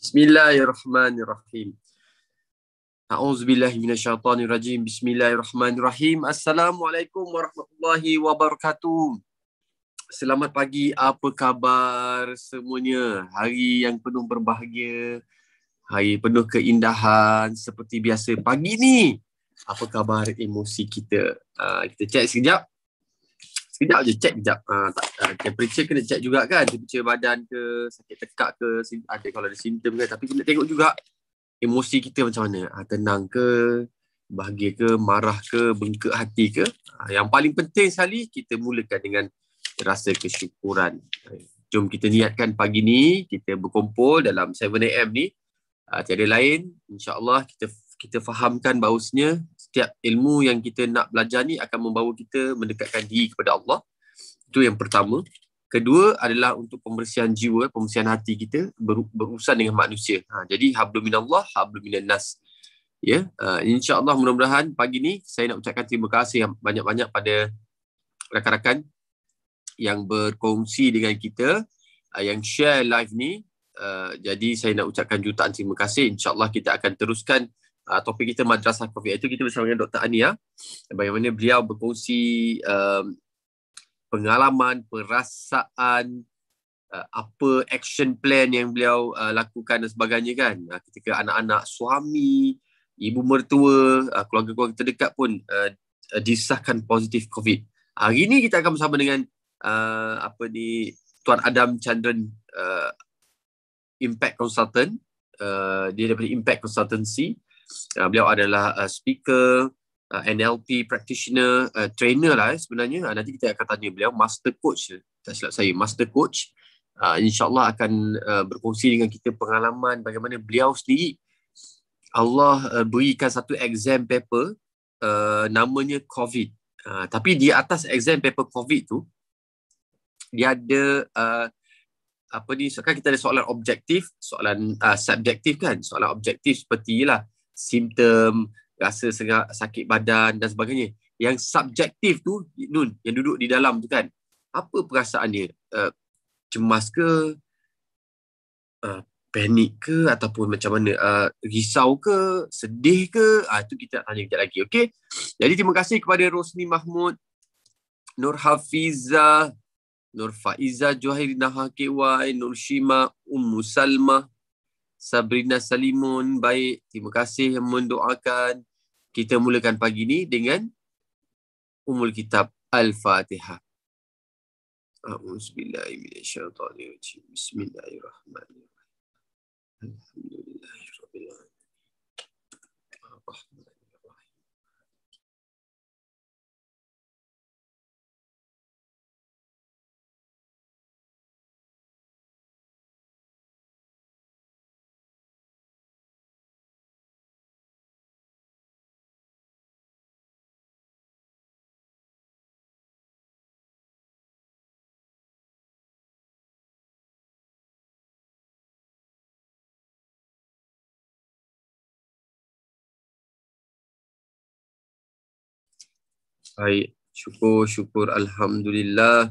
Bismillahirrahmanirrahim. A'udzubillahi minasyaitonirrajim. Bismillahirrahmanirrahim. Assalamualaikum warahmatullahi wabarakatuh. Selamat pagi, apa khabar semuanya? Hari yang penuh berbahagia, hari penuh keindahan seperti biasa. Pagi ni, apa khabar emosi kita? Kita check sekejap. Sekejap je, check sekejap. Temperature kena check juga kan. Temperature badan ke, sakit tekak ke, ada kalau ada simptom ke. Tapi kena tengok juga emosi kita macam mana. Tenang ke, bahagia ke, marah ke, bengkak hati ke. Yang paling penting sekali, kita mulakan dengan rasa kesyukuran. Jom kita niatkan pagi ni, kita berkumpul dalam 7 AM ni. Tiada lain, insyaAllah kita fahamkan bahawasanya setiap ilmu yang kita nak belajar ni akan membawa kita mendekatkan diri kepada Allah. Itu yang pertama. Kedua adalah untuk pembersihan jiwa, pembersihan hati kita berurusan dengan manusia. Jadi hablum minallah, hablum minan nas. Ya, insya-Allah mudah-mudahan pagi ni saya nak ucapkan terima kasih banyak-banyak pada rakan-rakan yang berkongsi dengan kita, yang share live ni. Jadi saya nak ucapkan jutaan terima kasih. InsyaAllah kita akan teruskan topik kita Madrasah COVID. Itu kita bersama dengan Dr. Ania. Bagaimana beliau berkongsi pengalaman, perasaan, apa action plan yang beliau lakukan dan sebagainya kan. Ketika anak-anak, suami, ibu mertua, keluarga-keluarga terdekat pun disahkan positif COVID. Hari ini kita akan bersama dengan Tuan Adam Chandran, Impact Consultant. Dia daripada Impact Consultancy. Beliau adalah speaker, NLP practitioner, trainer lah sebenarnya. Nanti kita akan tanya beliau, master coach, tak silap saya, master coach. InsyaAllah akan berkongsi dengan kita pengalaman bagaimana beliau sendiri Allah berikan satu exam paper, namanya COVID. Tapi di atas exam paper COVID tu, dia ada sekarang kita ada soalan objektif, soalan subjektif kan. Soalan objektif seperti lah simptom, rasa sakit badan dan sebagainya. Yang subjektif tu, Nun, yang duduk di dalam tu kan, apa perasaan dia? Cemas ke? Panik ke? Ataupun macam mana? Risau ke? Sedih ke? Itu kita tanya kejap lagi, okey? Jadi terima kasih kepada Rosni Mahmud, Nur Hafizah, Nur Faiza Johirina KY, Nur Shima, Ummu Salmah, Sabrina Salimun. Baik, terima kasih yang mendoakan. Kita mulakan pagi ni dengan Ummul Kitab Al-Fatihah. A'udzubillahi minasyaitonirrajim. Bismillahirrahmanirrahim. Alhamdulillahirabbil alamin. Ar-Rahmanir-Rahim. Baik, syukur, alhamdulillah.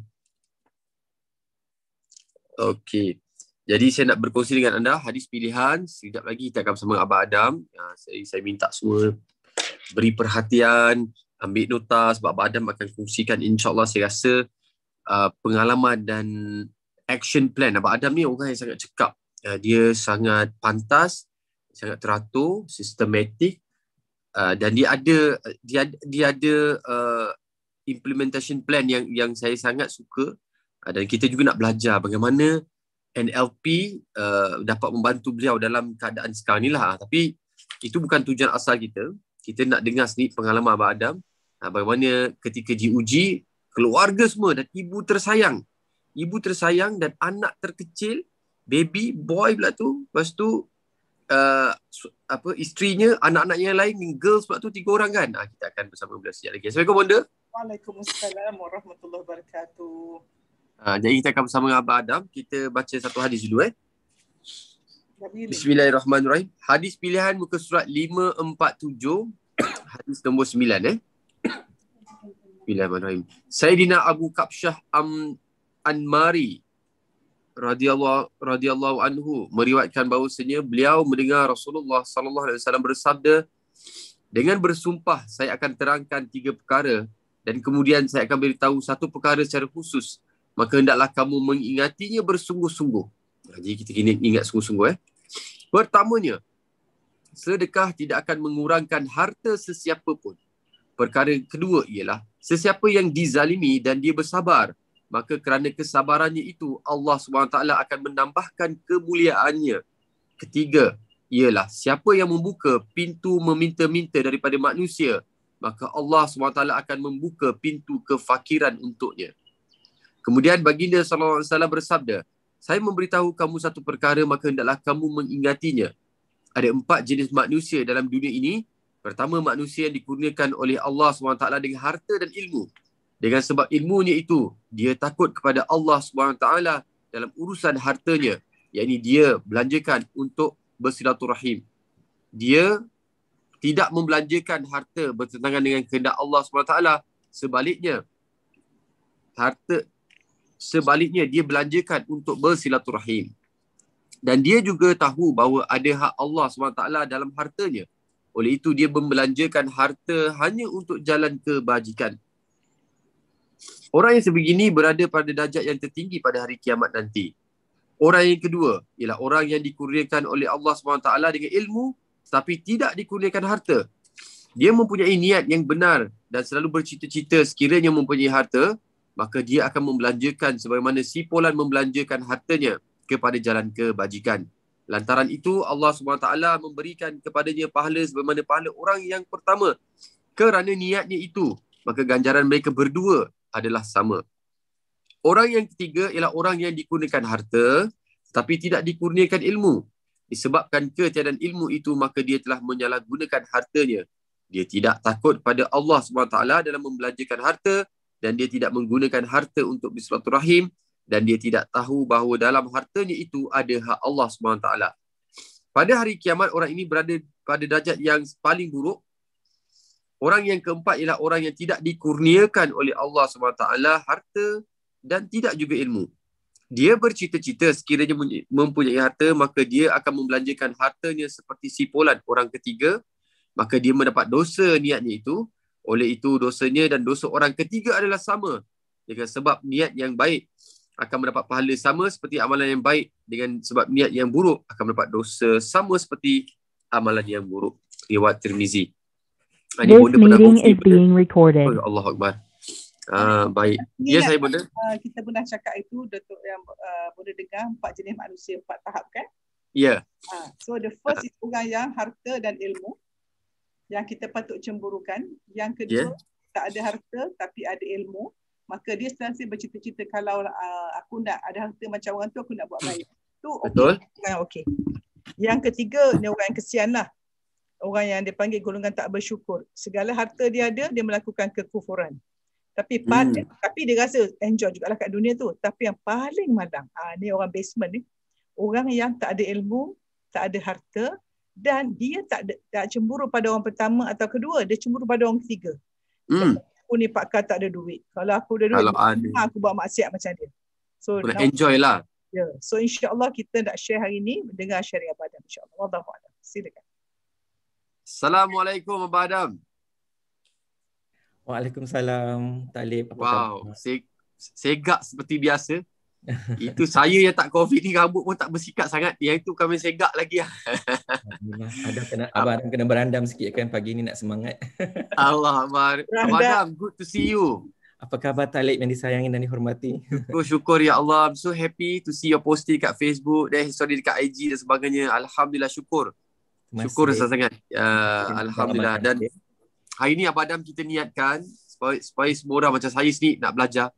Okey. Jadi saya nak berkongsi dengan anda hadis pilihan. Sekejap lagi kita akan bersama Abang Adam. Saya minta semua beri perhatian, ambil nota sebab Abang Adam akan kongsikan, insya-Allah saya rasa pengalaman dan action plan. Abang Adam ni orang yang sangat cekap. Dia sangat pantas, sangat teratur, sistematik. Dan dia ada implementation plan yang saya sangat suka. Dan kita juga nak belajar bagaimana NLP dapat membantu beliau dalam keadaan sekarang ni lah. Tapi itu bukan tujuan asal kita. Kita nak dengar sendiri pengalaman Abang Adam, bagaimana ketika diuji, keluarga semua dan ibu tersayang dan anak terkecil, baby boy pula tu, lepas tu isterinya, anak-anak yang lain, girls pula tu 3 orang kan. Kita akan bersama beliau sekejap lagi. Assalamualaikum Bonda. Waalaikumsalam warahmatullahi wabarakatuh. Jadi kita akan bersama dengan Abang Adam. Kita baca satu hadis dulu Bismillahirrahmanirrahim. Hadis pilihan muka surat 547, hadis nombor 9 Bismillahirrahmanirrahim. Sayyidina Abu Kabsyah Anmari radhiyallahu anhu meriwayatkan bahawasanya beliau mendengar Rasulullah sallallahu alaihi wasallam bersabda, dengan bersumpah saya akan terangkan 3 perkara dan kemudian saya akan beritahu satu perkara secara khusus, maka hendaklah kamu mengingatinya bersungguh-sungguh. Jadi kita kena ingat sungguh-sungguh. Pertamanya, sedekah tidak akan mengurangkan harta sesiapa pun. Perkara kedua ialah sesiapa yang dizalimi dan dia bersabar, maka kerana kesabarannya itu Allah SWT akan menambahkan kemuliaannya. Ketiga ialah siapa yang membuka pintu meminta-minta daripada manusia, maka Allah SWT akan membuka pintu kefakiran untuknya. Kemudian baginda SAW bersabda, saya memberitahu kamu satu perkara, maka hendaklah kamu mengingatinya. Ada 4 jenis manusia dalam dunia ini. Pertama, manusia yang dikurniakan oleh Allah SWT dengan harta dan ilmu. Dengan sebab ilmunya itu, dia takut kepada Allah SWT dalam urusan hartanya. Yakni dia belanjakan untuk bersilaturahim. Dia tidak membelanjakan harta bertentangan dengan kehendak Allah SWT. Sebaliknya, dia belanjakan untuk bersilaturahim. Dan dia juga tahu bahawa ada hak Allah SWT dalam hartanya. Oleh itu, dia membelanjakan harta hanya untuk jalan kebajikan. Orang yang sebegini berada pada darjat yang tertinggi pada hari kiamat nanti. Orang yang kedua ialah orang yang dikurniakan oleh Allah SWT dengan ilmu tapi tidak dikurniakan harta. Dia mempunyai niat yang benar dan selalu bercita-cita sekiranya mempunyai harta, maka dia akan membelanjakan sebagaimana si Polan membelanjakan hartanya kepada jalan kebajikan. Lantaran itu Allah SWT memberikan kepadanya pahala sebagaimana pahala orang yang pertama. Kerana niatnya itu, maka ganjaran mereka berdua adalah sama. Orang yang ketiga ialah orang yang dikurniakan harta tapi tidak dikurniakan ilmu. Disebabkan ketiadaan ilmu itu, maka dia telah menyalahgunakan hartanya. Dia tidak takut pada Allah SWT dalam membelanjakan harta dan dia tidak menggunakan harta untuk bersilaturahim dan dia tidak tahu bahawa dalam hartanya itu ada hak Allah SWT. Pada hari kiamat, orang ini berada pada darjat yang paling buruk. Orang yang keempat ialah orang yang tidak dikurniakan oleh Allah SWT harta dan tidak juga ilmu. Dia bercita-cita sekiranya mempunyai harta, maka dia akan membelanjakan hartanya seperti si Polan, orang ketiga, maka dia mendapat dosa niatnya itu. Oleh itu, dosanya dan dosa orang ketiga adalah sama. Dengan sebab niat yang baik akan mendapat pahala sama seperti amalan yang baik, dengan sebab niat yang buruk akan mendapat dosa sama seperti amalan yang buruk. Riwayat Tirmizi. This meeting is being recorded. Allah Akbar. Baik. Ya, saya benda. Kita pernah cakap itu, Datuk yang boleh dengar 4 jenis manusia, 4 tahap kan? Ya. So the first is orang yang harta dan ilmu yang kita patut cemburukan. Yang kedua, tak ada harta tapi ada ilmu. Maka dia selalu bercita-cita, kalau aku nak ada harta macam orang tu, aku nak buat baik. Tu betul. Okay. Yang ketiga, ni orang yang kesian lah. Orang yang dipanggil golongan tak bersyukur. Segala harta dia ada, dia melakukan kekufuran. Tapi tapi dia rasa enjoy jugalah kat dunia tu. Tapi yang paling malang, ni orang basement ni. Orang yang tak ada ilmu, tak ada harta, dan dia tak cemburu pada orang pertama atau kedua, dia cemburu pada orang ketiga. Aku ni pakar tak ada duit. Kalau aku ada duit, aku buat maksiat macam dia. So enjoy lah. Yeah. So insya-Allah kita nak share hari ni dengan syariah Abang Adam, insya-Allah. Wallahu a'lam. Silakan. Assalamualaikum Abang Adam. Waalaikumsalam Talib. Wow, segak seperti biasa. Itu saya yang tak COVID ni, rambut pun tak bersikat sangat. Yang itu kami segak lagi lah. Abang Adam kena berandam sikit kan pagi ni nak semangat. Allah Akbar. Abang Adam, good to see you. Apa khabar Talib yang disayangi dan dihormati? Syukur ya Allah. I'm so happy to see your posting kat Facebook dan story dekat IG dan sebagainya. Alhamdulillah, syukur. Syukur sangat. Alhamdulillah. Dan hari ni Abang Adam kita niatkan supaya semua orang macam saya sendiri nak belajar.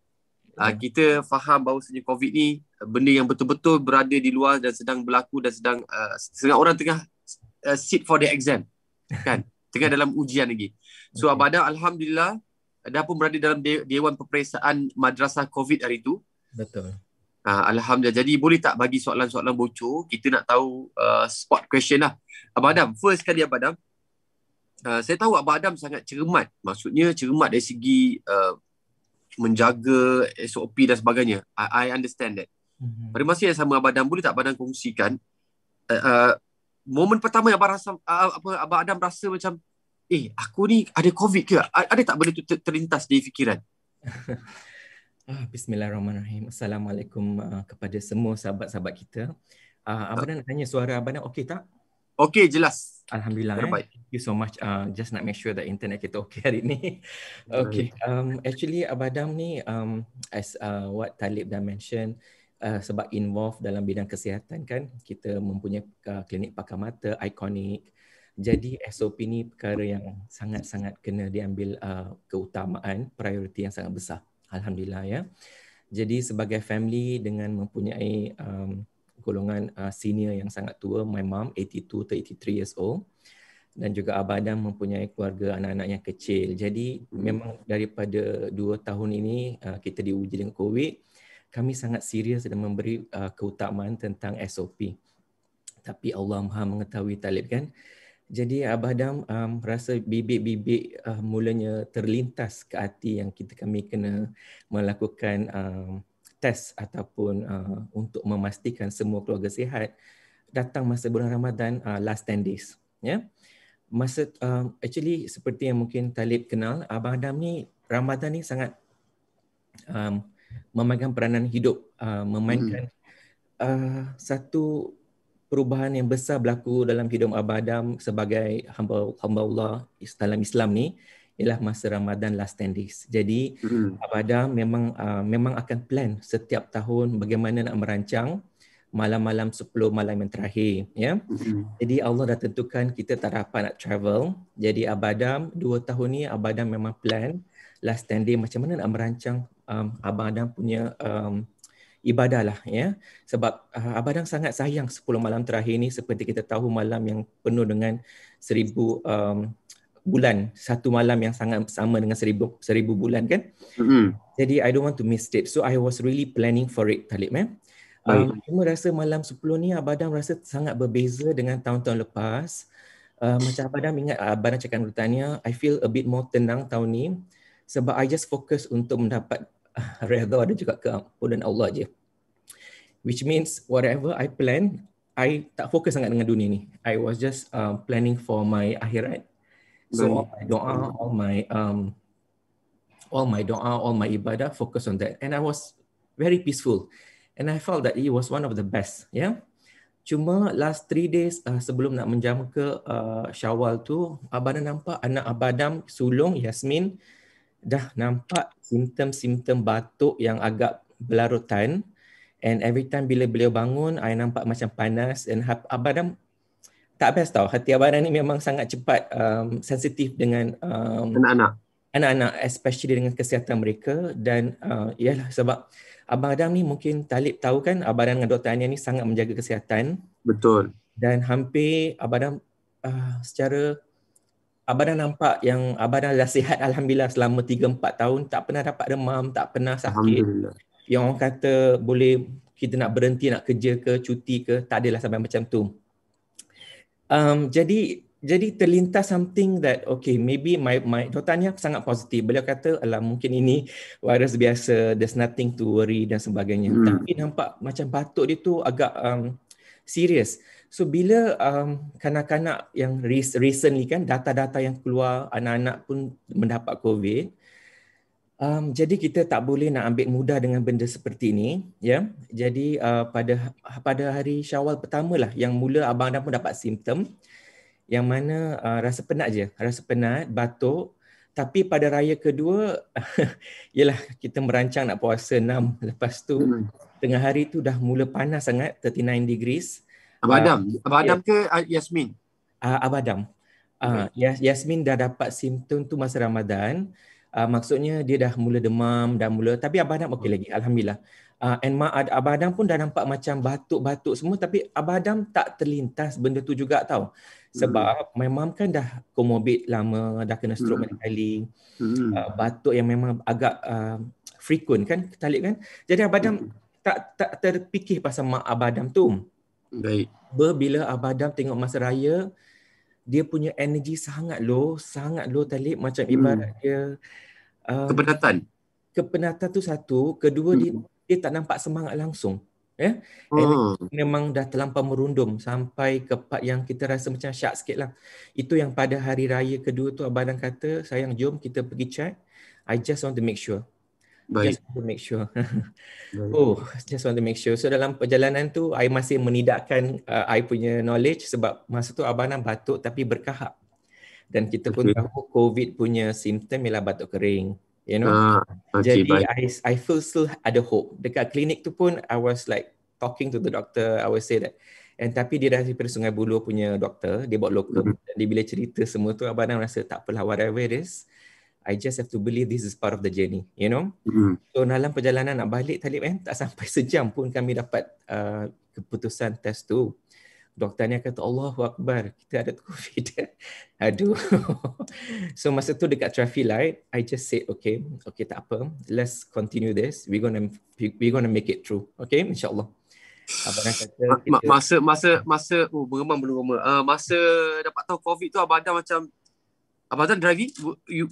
Kita faham bahawa COVID ni benda yang betul-betul berada di luar dan sedang berlaku dan sedang orang tengah sit for the exam. Kan? Tengah dalam ujian lagi. So Abang Adam Alhamdulillah dah pun berada dalam Dewan Peperiksaan Madrasah COVID hari tu. Betul. Alhamdulillah. Jadi boleh tak bagi soalan-soalan bocor? Kita nak tahu spot question lah. Abang Adam, first kali Abang Adam, saya tahu Abang Adam sangat cermat. Maksudnya cermat dari segi menjaga SOP dan sebagainya. I understand that. Pada masa yang sama Abang Adam, boleh tak Abang Adam kongsikan momen pertama yang Abang rasa, Abang Adam rasa macam aku ni ada COVID ke? Ada tak benda tu terlintas di fikiran? Bismillahirrahmanirrahim. Assalamualaikum kepada semua sahabat-sahabat kita. Abang nak tanya suara Abang okey tak? Okey, jelas. Alhamdulillah. Terbaik. Thank you so much. Just nak make sure that internet kita okey hari ni. Okay. Actually Abang Adam ni as what Talib dah mention, sebab involved dalam bidang kesihatan kan, kita mempunyai klinik pakar mata ikonik. Jadi SOP ni perkara yang sangat-sangat kena diambil keutamaan, prioriti yang sangat besar. Alhamdulillah ya. Jadi sebagai family dengan mempunyai golongan senior yang sangat tua, my mom 82 to 83 years old, dan juga Abang Adam mempunyai keluarga anak-anak yang kecil. Jadi memang daripada 2 tahun ini kita diuji dengan COVID, kami sangat serius dan memberi keutamaan tentang SOP. Tapi Allah Maha mengetahui Talib kan. Jadi Abang Adam rasa bibit-bibit mulanya terlintas ke hati yang kami kena melakukan test ataupun untuk memastikan semua keluarga sihat. Datang masa bulan Ramadan last 10 days. Ya. Masa actually seperti yang mungkin Talib kenal, Abang Adam ni Ramadan ni sangat memegang peranan hidup, memainkan satu perubahan yang besar berlaku dalam hidup Abang Adam sebagai hamba Allah dalam Islam ni ialah masa Ramadan last 10 days. Jadi Abang Adam memang akan plan setiap tahun bagaimana nak merancang malam-malam 10 malam yang terakhir ya. Jadi Allah dah tentukan kita tak dapat nak travel. Jadi Abang Adam 2 tahun ni Abang Adam memang plan last 10 day macam mana nak merancang Abang Adam punya ibadah lah ya. Sebab Abang Adam sangat sayang 10 malam terakhir ni, seperti kita tahu malam yang penuh dengan 1000 bulan, satu malam yang sangat sama dengan 1000 bulan kan. Jadi I don't want to miss it. So I was really planning for it Talib cuma rasa malam 10 ni Abang Adam rasa sangat berbeza dengan tahun-tahun lepas. Macam Abang Adam ingat Abang Adam cakap tanya, I feel a bit more tenang tahun ni sebab I just fokus untuk mendapat redha dan juga keampunan Allah je. Which means whatever I plan, I tak fokus sangat dengan dunia ni. I was just planning for my akhirat. So all my doa, all my ibadah focus on that, and I was very peaceful. And I felt that it was one of the best, yeah. Cuma last 3 days sebelum nak menjangka Syawal tu, Abang Adam nampak anak Abang Adam sulung Yasmin dah nampak simptom-simptom batuk yang agak berlarutan, and every time bila beliau bangun, I nampak macam panas, and Abang Adam tak best tau. Hati Abang Adam ni memang sangat cepat sensitif dengan anak-anak, especially dengan kesihatan mereka. Dan ialah sebab Abang Adam ni mungkin Talib tahu kan, Abang Adam dengan Dr. Ania ni sangat menjaga kesihatan. Betul. Dan hampir Abang Adam secara Abang Adam nampak yang Abang Adam dah sihat Alhamdulillah selama 3-4 tahun, tak pernah dapat demam, tak pernah sakit. Yang orang kata boleh kita nak berhenti nak kerja ke, cuti ke, tak adalah sampai macam tu. Jadi terlintas something that okay, maybe my Dr. Ania sangat positif. Beliau kata alah mungkin ini virus biasa, there's nothing to worry dan sebagainya. Tapi nampak macam batuk dia tu agak serius. So bila kanak-kanak yang recently kan, data-data yang keluar anak-anak pun mendapat COVID, jadi kita tak boleh nak ambil mudah dengan benda seperti ini ya. Jadi pada hari Syawal pertama lah yang mula Abang Adam pun dapat simptom yang mana rasa penat je, rasa penat, batuk. Tapi pada raya kedua ialah kita merancang nak puasa 6, lepas tu tengah hari tu dah mula panas sangat, 39 degrees. Abang Adam ke Yasmin? Abang Adam. Yasmin dah dapat simptom tu masa Ramadan. Maksudnya dia dah mula demam, dah mula, tapi Abang Adam okey lagi, Alhamdulillah. And Abang Adam pun dah nampak macam batuk-batuk semua, tapi Abang Adam tak terlintas benda tu juga tau. Sebab my mom kan dah comorbid lama, dah kena stroke banyak kali. Batuk yang memang agak frequent kan, Talib kan. Jadi Abang Adam tak terfikir pasal mak Abang Adam tu. Baik. Bila Abang Adam tengok masa raya, dia punya energi sangat low Talib, macam ibarat dia kepenatan tu satu, kedua dia tak nampak semangat langsung. ya. Memang dah terlampau merundum sampai ke part yang kita rasa macam syak sikit lah. Itu yang pada hari raya kedua tu Abang Dan kata, sayang jom kita pergi check. I just want to make sure. Baik. Just want to make sure. Baik. Just want to make sure. So dalam perjalanan tu, I masih menidakkan I punya knowledge sebab masa tu Abang Dan batuk tapi berkahak. Dan kita pun tahu COVID punya simptom ialah batuk kering. You know? Okay, Jadi baik. I feel still ada hope. Dekat klinik tu pun I was like talking to the doctor, I would say that. And tapi dia daripada Sungai Buloh punya doktor, dia buat locum. Dan dia bila cerita semua tu, Abang Dan rasa tak apalah, whatever it is, I just have to believe this is part of the journey, you know. So dalam perjalanan nak balik Talib tak sampai sejam pun kami dapat keputusan test tu. Doktornya kata, Allahu Akbar, kita ada COVID. Aduh. So masa tu dekat traffic light, I just said, okay tak apa, let's continue this. We're gonna make it through. Okay, insyaAllah. Abang Dan kata kita... Masa bergemang belum lama. Masa dapat tahu COVID tu Abang Dan driving?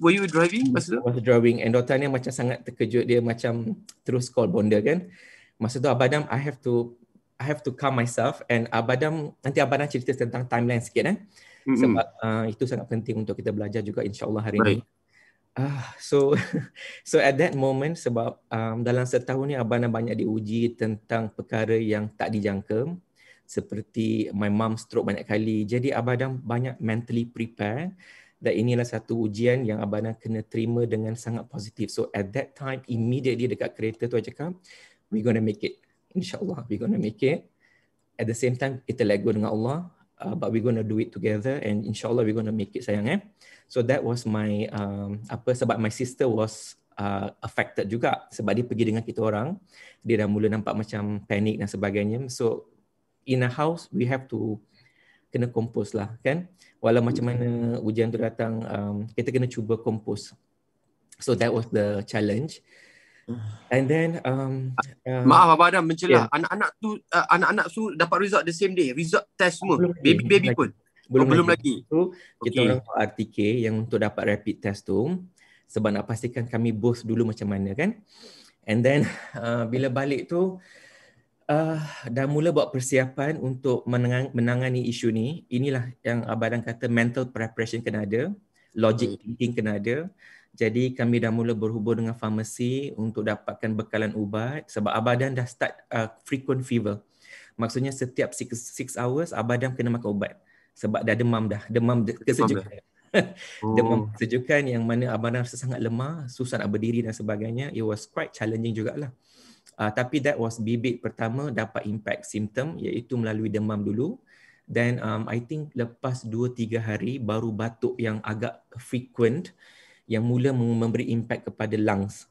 Were you driving masa tu? I was driving and doktornya macam sangat terkejut. Dia macam terus call bonda kan. Masa tu Abang Dan, I have to calm myself and nanti Abang Dan cerita tentang timeline sikit sebab itu sangat penting untuk kita belajar juga insyaAllah hari ni. So at that moment, sebab dalam setahun ni Abang Dan banyak diuji tentang perkara yang tak dijangka, seperti my mom stroke banyak kali. Jadi Abang Dan banyak mentally prepare, dan inilah satu ujian yang Abang Dan kena terima dengan sangat positif. So at that time, immediately dekat kereta tu I cakap, we gonna make it. InsyaAllah, we gonna make it. At the same time, kita let go dengan Allah, but we gonna do it together and insyaAllah we gonna make it, sayang. So that was my sebab my sister was affected juga sebab dia pergi dengan kita orang, dia dah mula nampak macam panik dan sebagainya. So in a house we have to kena kompos lah kan, walau macam mana ujian tu datang, kita kena cuba kompos. So that was the challenge. And then maaf Abang Dan mencelah, anak-anak tu dapat result the same day, result test semua, baby pun belum lagi. So, kita orang RTK yang untuk dapat rapid test tu sebab nak pastikan kami both dulu macam mana kan. And then bila balik tu dah mula buat persiapan untuk menangani isu ni. Inilah yang Abang Dan kata mental preparation kena ada, logic thinking kena ada. Jadi kami dah mula berhubung dengan farmasi untuk dapatkan bekalan ubat sebab Abang Dan dah start frequent fever. Maksudnya setiap 6 hours Abang Dan kena makan ubat. Sebab dah demam kesejukan. Demam kesejukan yang mana Abang Dan rasa sangat lemah, susah nak berdiri dan sebagainya. It was quite challenging jugalah. Tapi that was bibit pertama dapat impact simptom, iaitu melalui demam dulu. Then I think lepas 2-3 hari baru batuk yang agak frequent yang mula memberi impact kepada lungs.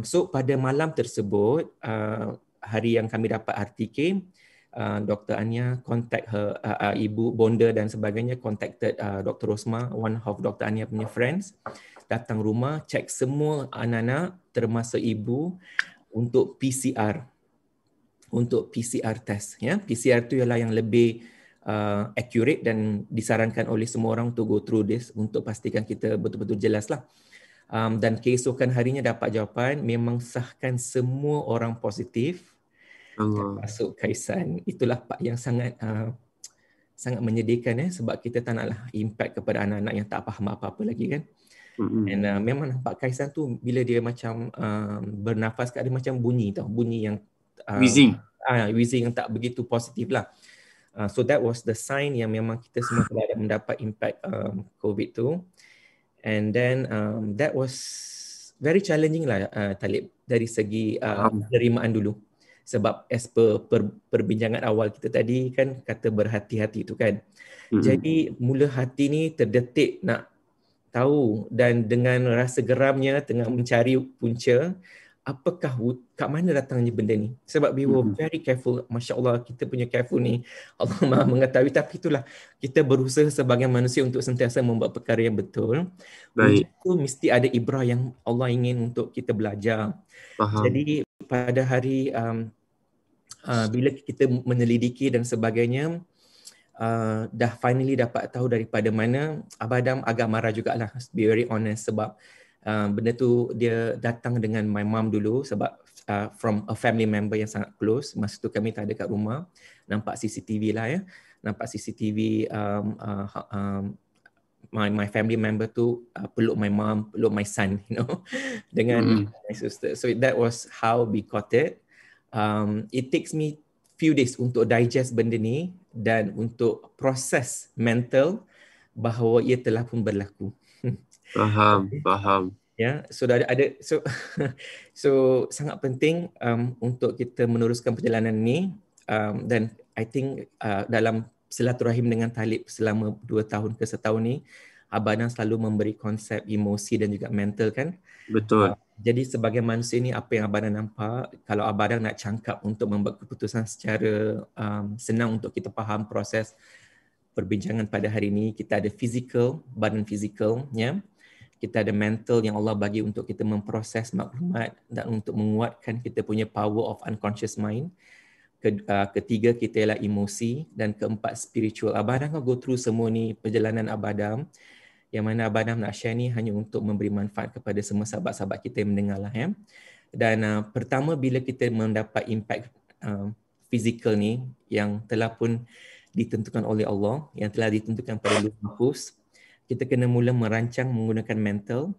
So pada malam tersebut, hari yang kami dapat RTK, Dr. Anya contact her, ibu bonda dan sebagainya, contacted Dr. Rosma, one of Dr. Anya punya friends, datang rumah, check semua anak-anak termasuk ibu untuk PCR test. PCR tu ialah yang lebih accurate dan disarankan oleh semua orang to go through this untuk pastikan kita betul-betul jelas lah. Dan keesokan harinya dapat jawapan, memang sahkan semua orang positif. Termasuk Kaisan. Itulah part yang sangat menyedihkan sebab kita tak naklah impact kepada anak-anak yang tak faham apa-apa lagi kan. And memang nampak Kaisan tu bila dia macam bernafas, dia macam bunyi yang wheezing yang tak begitu positif lah. So that was the sign yang memang kita semua telah mendapat impact COVID tu. And then that was very challenging lah Talib dari segi penerimaan dulu. Sebab as per perbincangan awal kita tadi kan kata berhati-hati tu kan. Jadi mula hati ni terdetik nak tahu dan dengan rasa geramnya tengah mencari punca apakah kat mana datangnya benda ni. Sebab we were very careful. Masya Allah kita punya careful ni Allah Maha mengetahui, tapi itulah kita berusaha sebagai manusia untuk sentiasa membuat perkara yang betul. Baik. Itu mesti ada ibrah yang Allah ingin untuk kita belajar. Jadi pada hari bila kita menyelidiki dan sebagainya, dah finally dapat tahu daripada mana. Abang Dan agak marah jugalah, be very honest, sebab benda tu dia datang dengan my mom dulu sebab from a family member yang sangat close. Masa tu kami tak ada kat rumah. Nampak CCTV lah ya. Nampak CCTV my family member tu peluk my mom, peluk my son, dengan my sister. So that was how we got it. It takes me few days untuk digest benda ni dan untuk proses mental bahawa ia telah pun berlaku. Faham. Ya, so so sangat penting untuk kita meneruskan perjalanan ni, dan I think dalam silaturahim dengan Talib selama 2 tahun ke setahun ni, Abang Adam selalu memberi konsep emosi dan juga mental kan. Betul. Jadi sebagai manusia ni, apa yang Abang Adam nampak, kalau Abang Adam nak cangkap untuk membuat keputusan secara senang untuk kita faham proses perbincangan pada hari ini, kita ada physical, badan fizikal, ya. Kita ada mental yang Allah bagi untuk kita memproses maklumat dan untuk menguatkan kita punya power of unconscious mind. Ketiga, kita ialah emosi, dan keempat, spiritual. Abang Adam go through semua ni perjalanan Abang Adam, yang mana Abang Adam nak share ni hanya untuk memberi manfaat kepada semua sahabat-sahabat kita yang mendengar lah ya. Dan pertama, bila kita mendapat impact fizikal ni yang telah pun ditentukan oleh Allah, yang telah ditentukan pada Lauh Mahfuz, kita kena mula merancang menggunakan mental,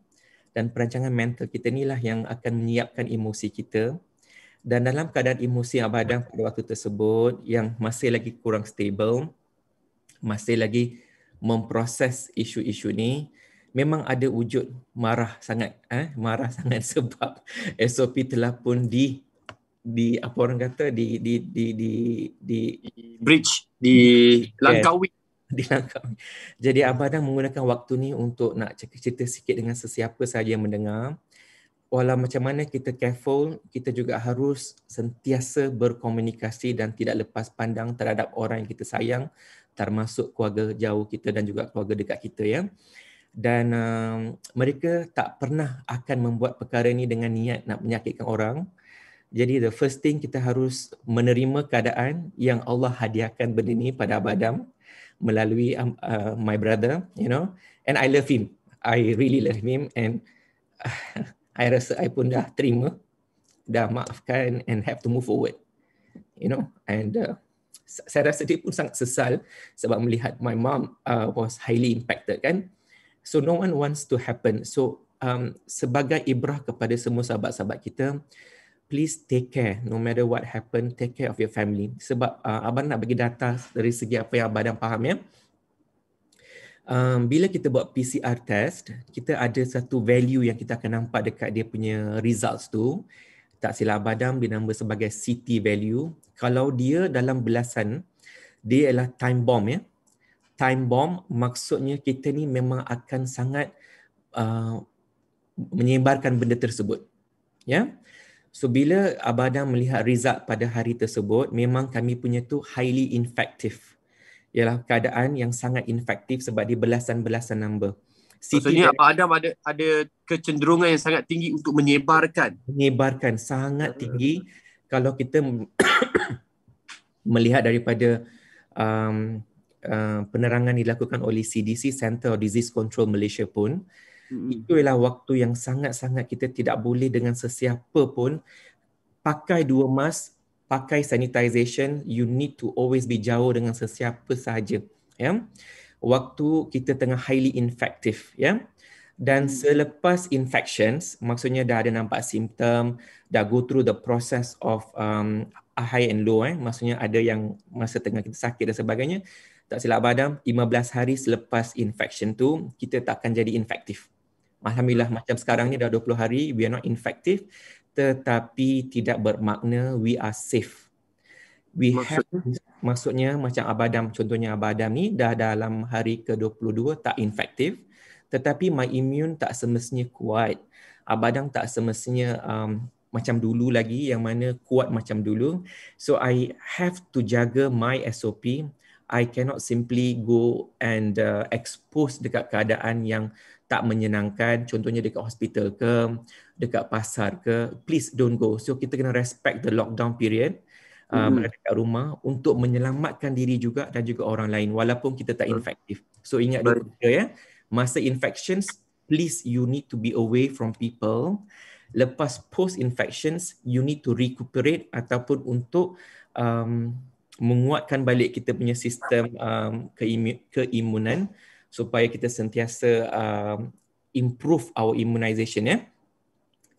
dan perancangan mental kita ni lah yang akan menyiapkan emosi kita. Dan dalam keadaan emosi Abang Adam pada waktu tersebut yang masih lagi kurang stable, masih lagi memproses isu-isu ni, memang ada wujud marah sangat sebab SOP telah pun di apa orang kata di breach, dilangkaui. Jadi Abang Adam menggunakan waktu ni untuk nak cerita sikit dengan sesiapa sahaja yang mendengar. Walau macam mana kita careful, kita juga harus sentiasa berkomunikasi dan tidak lepas pandang terhadap orang yang kita sayang, termasuk keluarga jauh kita dan juga keluarga dekat kita ya. Dan mereka tak pernah akan membuat perkara ni dengan niat nak menyakitkan orang. Jadi the first thing, kita harus menerima keadaan yang Allah hadiahkan benda ni pada Abang Adam melalui my brother, and I love him. I really love him, and I rasa I pun dah terima, dah maafkan and have to move forward, and saya rasa dia pun sangat sesal sebab melihat my mom was highly impacted kan. So no one wants to happen. So sebagai ibrah kepada semua sahabat-sahabat kita, please take care, no matter what happen, take care of your family. Sebab Abang nak bagi data dari segi apa yang Abang Adam faham ya. Bila kita buat PCR test, kita ada satu value yang kita akan nampak dekat dia punya results tu. Tak silap Abang Adam dinama sebagai CT value. Kalau dia dalam belasan, dia ialah time bomb ya. Time bomb maksudnya kita ni memang akan sangat menyebarkan benda tersebut. Ya. So bila Abang Adam melihat result pada hari tersebut, memang kami punya tu highly infective. Ialah keadaan yang sangat infektif sebab dia belasan-belasan number. Maksudnya Abang Adam ada kecenderungan yang sangat tinggi untuk menyebarkan. Menyebarkan sangat tinggi. Kalau kita melihat daripada penerangan dilakukan oleh CDC, Center of Disease Control Malaysia pun, itu ialah waktu yang sangat-sangat kita tidak boleh dengan sesiapa pun pakai 2 mask, pakai sanitization. You need to always be jauh dengan sesiapa sahaja ya. Waktu kita tengah highly infective ya. Dan selepas infections, maksudnya dah ada nampak simptom, dah go through the process of high and low maksudnya ada yang masa tengah kita sakit dan sebagainya. Tak silap Abang Adam, 15 hari selepas infection tu kita tak akan jadi infektif. Alhamdulillah, macam sekarang ni dah 20 hari, we are not infective, tetapi tidak bermakna we are safe. Maksudnya macam Abang Adam, contohnya Abang Adam ni dah dalam hari ke-22 tak infektif, tetapi my immune tak semestinya kuat. Abang Adam tak semestinya macam dulu lagi, yang mana kuat macam dulu. So I have to jaga my SOP. I cannot simply go and expose dekat keadaan yang tak menyenangkan, contohnya dekat hospital ke, dekat pasar ke. Please don't go. So kita kena respect the lockdown period berada kat rumah untuk menyelamatkan diri juga dan juga orang lain walaupun kita tak infektif. So ingat dulu ya, masa infections, please you need to be away from people lepas post infections you need to recuperate ataupun untuk menguatkan balik kita punya sistem keimunan supaya kita sentiasa improve our immunization ya.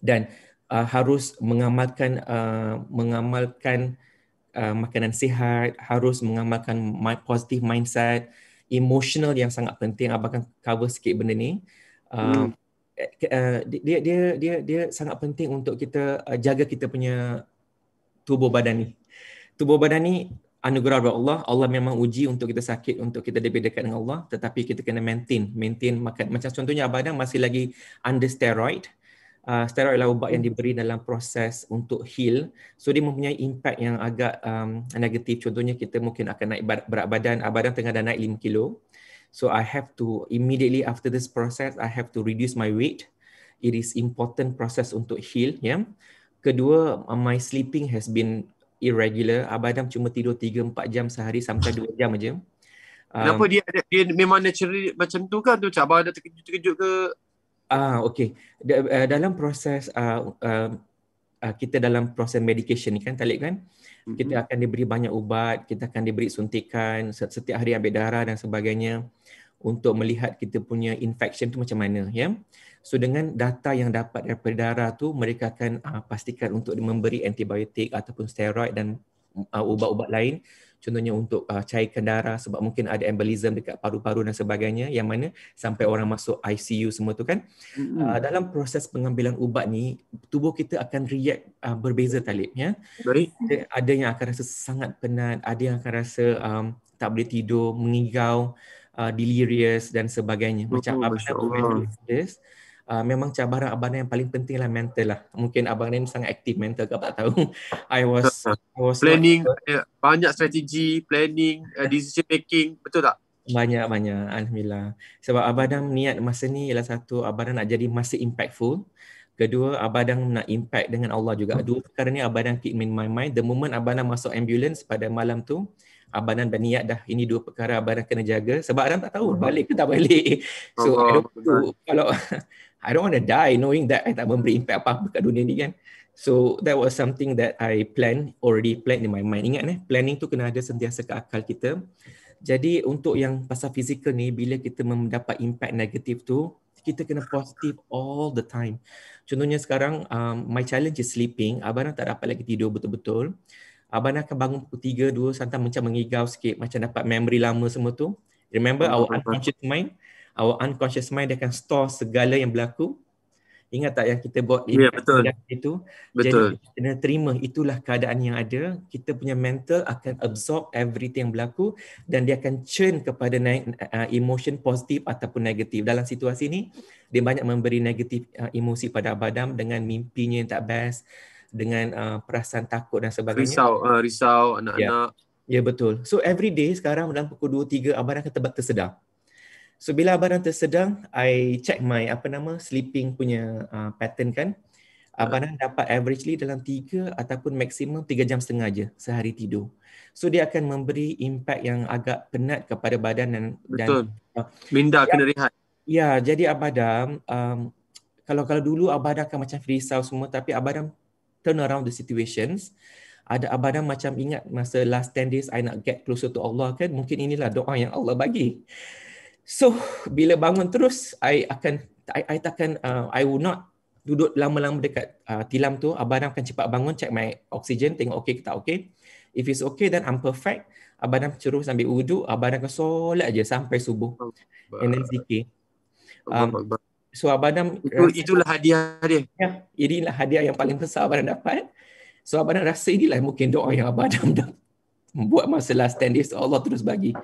Dan harus mengamalkan makanan sihat, harus mengamalkan positive mindset, emotional yang sangat penting. Abang akan cover sikit benda ni. Dia sangat penting untuk kita jaga kita punya tubuh badan ni. Tubuh badan ni anugerah dari Allah. Allah memang uji untuk kita sakit, untuk kita lebih dekat dengan Allah, tetapi kita kena maintain makan. Macam contohnya abang masih lagi under steroid. Steroid adalah ubat yang diberi dalam proses untuk heal. So dia mempunyai impact yang agak negatif. Contohnya kita mungkin akan naik berat badan. Abang tengah dah naik 5 kilo. So I have to immediately after this process, I have to reduce my weight. It is important process untuk heal. Ya. Kedua, my sleeping has been irregular. Abang cuma tidur 3-4 jam sehari sampai 2 jam aja. Kenapa dia memang natural macam tu kan? Tu abang ada terkejut ke? Okay. Dalam proses kita dalam proses medication ni kan, Talib kan, kita akan diberi banyak ubat, kita akan diberi suntikan, setiap hari ambil darah dan sebagainya untuk melihat kita punya infection tu macam mana ya. So dengan data yang dapat daripada darah tu, mereka akan pastikan untuk memberi antibiotik ataupun steroid dan ubat-ubat lain, contohnya untuk cairkan darah sebab mungkin ada embolism dekat paru-paru dan sebagainya, yang mana sampai orang masuk ICU semua tu kan. Dalam proses pengambilan ubat ni, tubuh kita akan react berbeza, Talib ya. Baik. Ada yang akan rasa sangat penat, ada yang akan rasa tak boleh tidur, mengigau, delirious dan sebagainya. Macam abang this, memang cabaran abang yang paling penting lah mental lah. Mungkin abang ni sangat aktif mental ke tak tahu. I was planning, banyak strategi, planning, decision making, betul tak? Banyak, alhamdulillah. Sebab abang niat masa ni ialah satu, abang nak jadi masih impactful. Kedua, abang nak impact dengan Allah juga. Dua perkara ni abang keep in my mind. The moment abang masuk ambulance pada malam tu, abang dah niat dah, ini dua perkara abang kena jaga. Sebab abang tak tahu balik ke tak balik. So kalau I don't want to die knowing that I tak memberi impact apa-apa kat dunia ni kan. So that was something that I already planned in my mind. Ingat planning tu kena ada sentiasa ke akal kita. Jadi untuk yang pasal fizikal ni, bila kita mendapat impact negatif tu, kita kena positif all the time. Contohnya sekarang, my challenge is sleeping. Abang tak dapat lagi tidur betul-betul. Abang akan bangun pukul 3, 2, sampai macam mengigau sikit, macam dapat memory lama semua tu. Remember our unconscious mind? Our unconscious mind dia akan store segala yang berlaku. Ingat tak yang kita buat betul. Itu? Betul. Jadi kita kena terima itulah keadaan yang ada. Kita punya mental akan absorb everything yang berlaku dan dia akan churn kepada emotion positif ataupun negatif. Dalam situasi ni, dia banyak memberi negatif emosi pada abadam dengan mimpinya yang tak best, dengan perasaan takut dan sebagainya. Risau anak-anak. Ya, betul. So every day sekarang dalam pukul 2-3 abang akan tersedar. So bila abang tersedar, I check my sleeping punya pattern kan. Abang dapat averagely dalam 3 ataupun maksimum 3 jam setengah je sehari tidur. So dia akan memberi impact yang agak penat kepada badan betul. Minda kena rehat. Ya, jadi abang kalau dulu abang akan macam risau semua, tapi abang turn around the situations. Ada abang macam ingat masa last 10 days I nak get closer to Allah kan, mungkin inilah doa yang Allah bagi. So bila bangun terus I will not duduk lama-lama dekat tilam tu. Abang akan cepat bangun, check my oxygen, tengok okey ke tak okey. If it's okay then I'm perfect. Abang terus ambil wuduk, abang akan solat je sampai subuh. And then zikir. So abang itulah hadiah dia. Ya, inilah hadiah yang paling besar abang dapat. So abang rasa inilah mungkin doa yang abang dah buat masa last 10 days Allah terus bagi.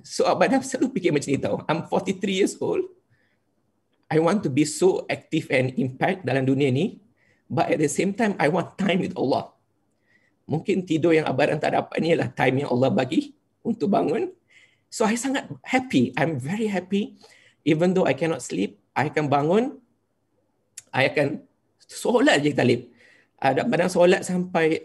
So abang selalu fikir macam ni tau. I'm 43 years old. I want to be so active and impact dalam dunia ni. But at the same time, I want time with Allah. Mungkin tidur yang abang tak dapat ni adalah time yang Allah bagi untuk bangun. So I sangat happy. I'm very happy. Even though I cannot sleep, I akan bangun. I akan solat je, Talib. Abang solat sampai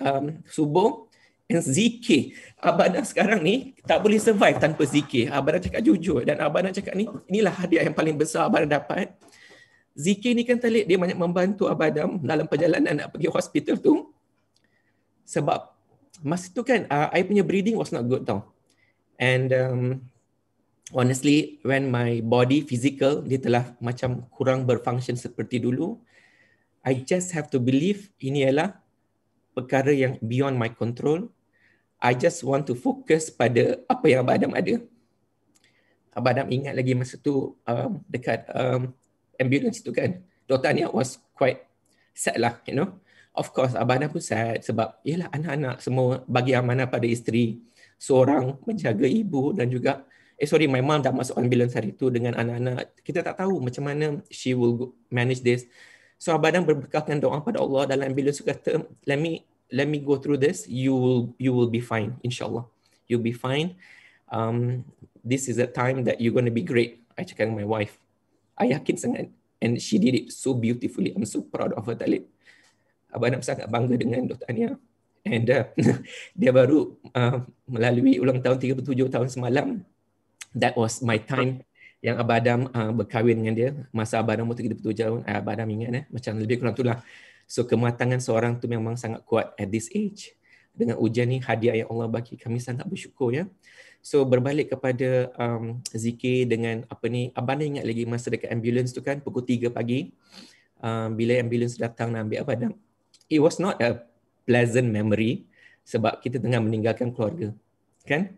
subuh. And zikir. Abang sekarang ni tak boleh survive tanpa zikir. Abang cakap jujur. Dan abang cakap ni, inilah hadiah yang paling besar abang dapat. Zikir ni kan Talib, dia banyak membantu Abah Adam dalam perjalanan nak pergi hospital tu. Sebab masa tu kan, I punya breathing was not good tau. And honestly, when my body physical, dia telah macam kurang berfungsi seperti dulu, I just have to believe ini adalah perkara yang beyond my control. I just want to focus pada apa yang Abah Adam ada. Abah Adam ingat lagi masa tu dekat ambulance tu kan, Dr. Ania was quite sad lah, you know. Of course, Abah Adam pun sad sebab yelah anak-anak semua bagi amanah pada isteri, seorang menjaga ibu dan juga my mom dah masuk ambulance hari tu dengan anak-anak. Kita tak tahu macam mana she will manage this. So Abah Adam berbekalkan doa pada Allah dalam ambulance tu kata, let me go through this, you will be fine, insyaAllah. You'll be fine. This is a time that you're going to be great. I cakap dengan my wife. I yakin sangat. And she did it so beautifully. I'm so proud of her, Talib. Abah Adam sangat bangga dengan Dr. Ania. And dia baru melalui ulang tahun 37 tahun semalam. That was my time yang Abah Adam berkahwin dengan dia. Masa Abah Adam umur 37 tahun, Abah Adam ingat macam lebih kurang itulah. So kematangan seorang tu memang sangat kuat at this age. Dengan ujian ni hadiah yang Allah bagi, kami sangat bersyukur ya. So berbalik kepada zikir dengan apa ni, Abah Adam ingat lagi masa dekat ambulance tu kan pukul 3 pagi. Bila ambulance datang nak ambil Abah Adam. It was not a pleasant memory sebab kita tengah meninggalkan keluarga. Kan?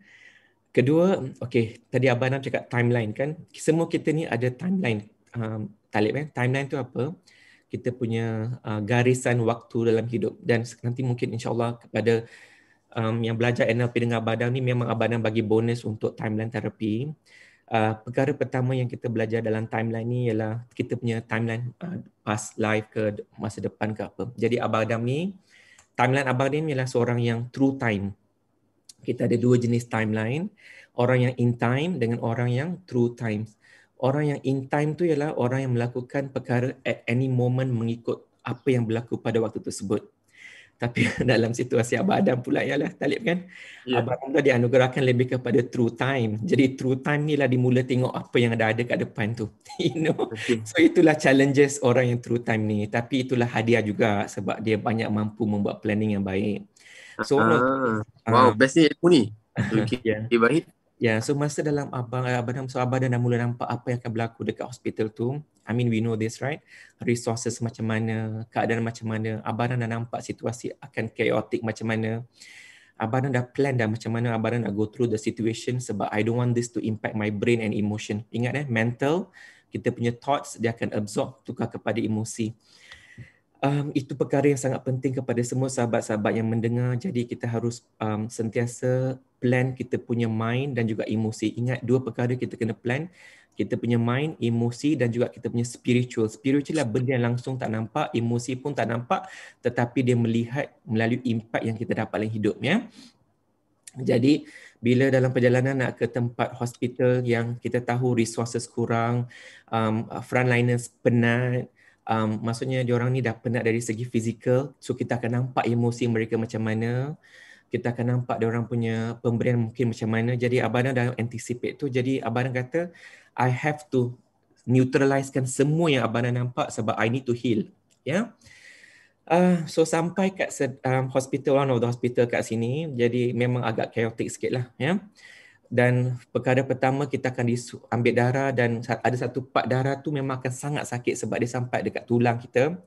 Kedua, tadi Abah Adam cakap timeline kan. Semua kita ni ada timeline. Talib kan. Timeline tu apa? Kita punya garisan waktu dalam hidup. Dan nanti mungkin insyaAllah kepada yang belajar NLP dengan Abah Adam ni, memang Abah Adam bagi bonus untuk timeline terapi. Perkara pertama yang kita belajar dalam timeline ni ialah kita punya timeline past life ke masa depan ke apa. Jadi Abah Adam ni, timeline Abah Adam ni ialah seorang yang true time. Kita ada dua jenis timeline, orang yang in time dengan orang yang true time. Orang yang in time tu ialah orang yang melakukan perkara at any moment mengikut apa yang berlaku pada waktu tersebut. Tapi dalam situasi Abah Adam pula ialah Talib kan, Abah Adam dianugerahkan lebih kepada true time. Jadi true time ni lah dimula tengok apa yang ada kat depan tu. You know? So itulah challenges orang yang true time ni. Tapi itulah hadiah juga sebab dia banyak mampu membuat planning yang baik. So wow, best ni ilmu ni. Okay, baik. Ya, so masa dalam Abah Adam, so Abah dah mula nampak apa yang akan berlaku dekat hospital tu. I mean, we know this, right? Resources macam mana, keadaan macam mana. Abah dah nampak situasi akan chaotic macam mana. Abah dah plan dah macam mana Abah nak go through the situation sebab I don't want this to impact my brain and emotion. Ingat mental, kita punya thoughts, dia akan absorb, tukar kepada emosi. Itu perkara yang sangat penting kepada semua sahabat-sahabat yang mendengar. Jadi kita harus sentiasa plan kita punya mind dan juga emosi. Ingat dua perkara kita kena plan. Kita punya mind, emosi dan juga kita punya spiritual. Spiritual lah benda yang langsung tak nampak, emosi pun tak nampak, tetapi dia melihat melalui impact yang kita dapat dalam hidup ya. Jadi bila dalam perjalanan nak ke tempat hospital yang kita tahu resources kurang, frontliners penat, maksudnya diorang ni dah penat dari segi fizikal, so kita akan nampak emosi mereka macam mana, kita akan nampak diorang punya pemberian mungkin macam mana. Jadi Abah dah anticipate tu. Jadi Abah kata I have to neutralisekan semua yang Abah nampak sebab I need to heal. Ya. So sampai kat hospital, one of the hospital kat sini, jadi memang agak chaotic sikit lah. Ya. Dan perkara pertama kita akan ambil darah dan ada satu part darah tu memang akan sangat sakit sebab dia sampai dekat tulang kita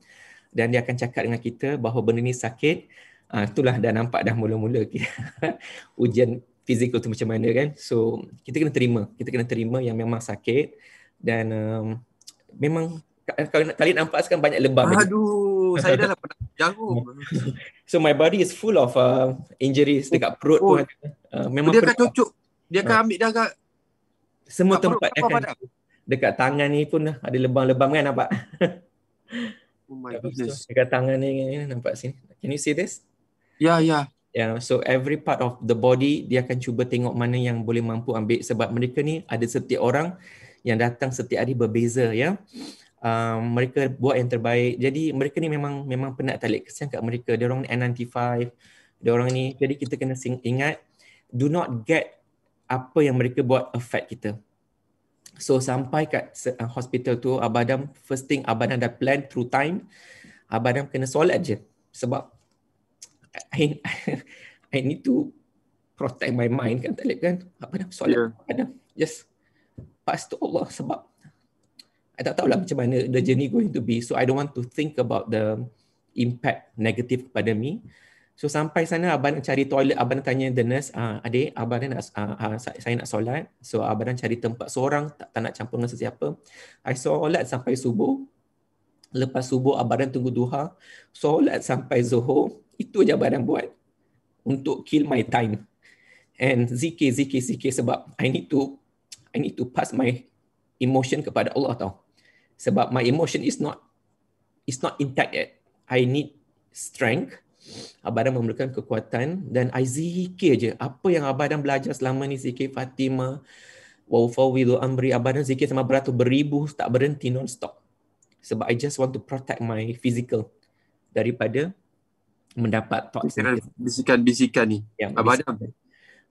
dan dia akan cakap dengan kita bahawa benda ni sakit. Itulah dah nampak dah mula-mula ujian fizikal tu macam mana kan. So kita kena terima yang memang sakit dan memang kalau kalian nampak sekarang banyak lebam. Aduh, saya dah pernah jarum. So my body is full of injuries dekat perut tu. Memang dia akan cucuk. Dia akan ambil darah semua tempat akan dekat tangan ni pun ada lebam-lebam kan nampak. Oh my goodness. Dekat tangan ni nampak sini. Can you see this? Ya. Yeah, so every part of the body dia akan cuba tengok mana yang boleh mampu ambil sebab mereka ni ada setiap orang yang datang setiap hari berbeza ya. Mereka buat yang terbaik. Jadi mereka ni memang penat Talib. Kesian kat mereka. Dia orang ni N95. Dia orang ni, jadi kita kena ingat, do not get apa yang mereka buat affect kita. So sampai kat hospital tu, Abang Adam, first thing Abang Adam dah plan through time, Abang Adam kena solat je. Sebab I, I need to protect my mind kan, Talib kan. Abang Adam solat, Abang Adam just pass to Allah, sebab I tak tahulah macam mana the journey going to be. So I don't want to think about the impact negative kepada me. So sampai sana Abang nak cari toilet, Abang tanya the nurse, adik, Abang nak saya nak solat. So Abang cari tempat seorang, tak nak campur dengan sesiapa. I solat sampai subuh. Lepas subuh Abang tunggu duha. Solat sampai zuhur. Itu je Abang buat untuk kill my time. And zikir sebab I need to pass my emotion kepada Allah tau. Sebab my emotion is not intact yet. I need strength. Abang memerlukan kekuatan dan I zikir je. Apa yang Abang belajar selama ni, zikir Fatimah, wa ufawwidu amri, Abang zikir sama beratus beribu, tak berhenti non-stop. Sebab I just want to protect my physical daripada mendapat thoughts bisikan ni. Ya, Abang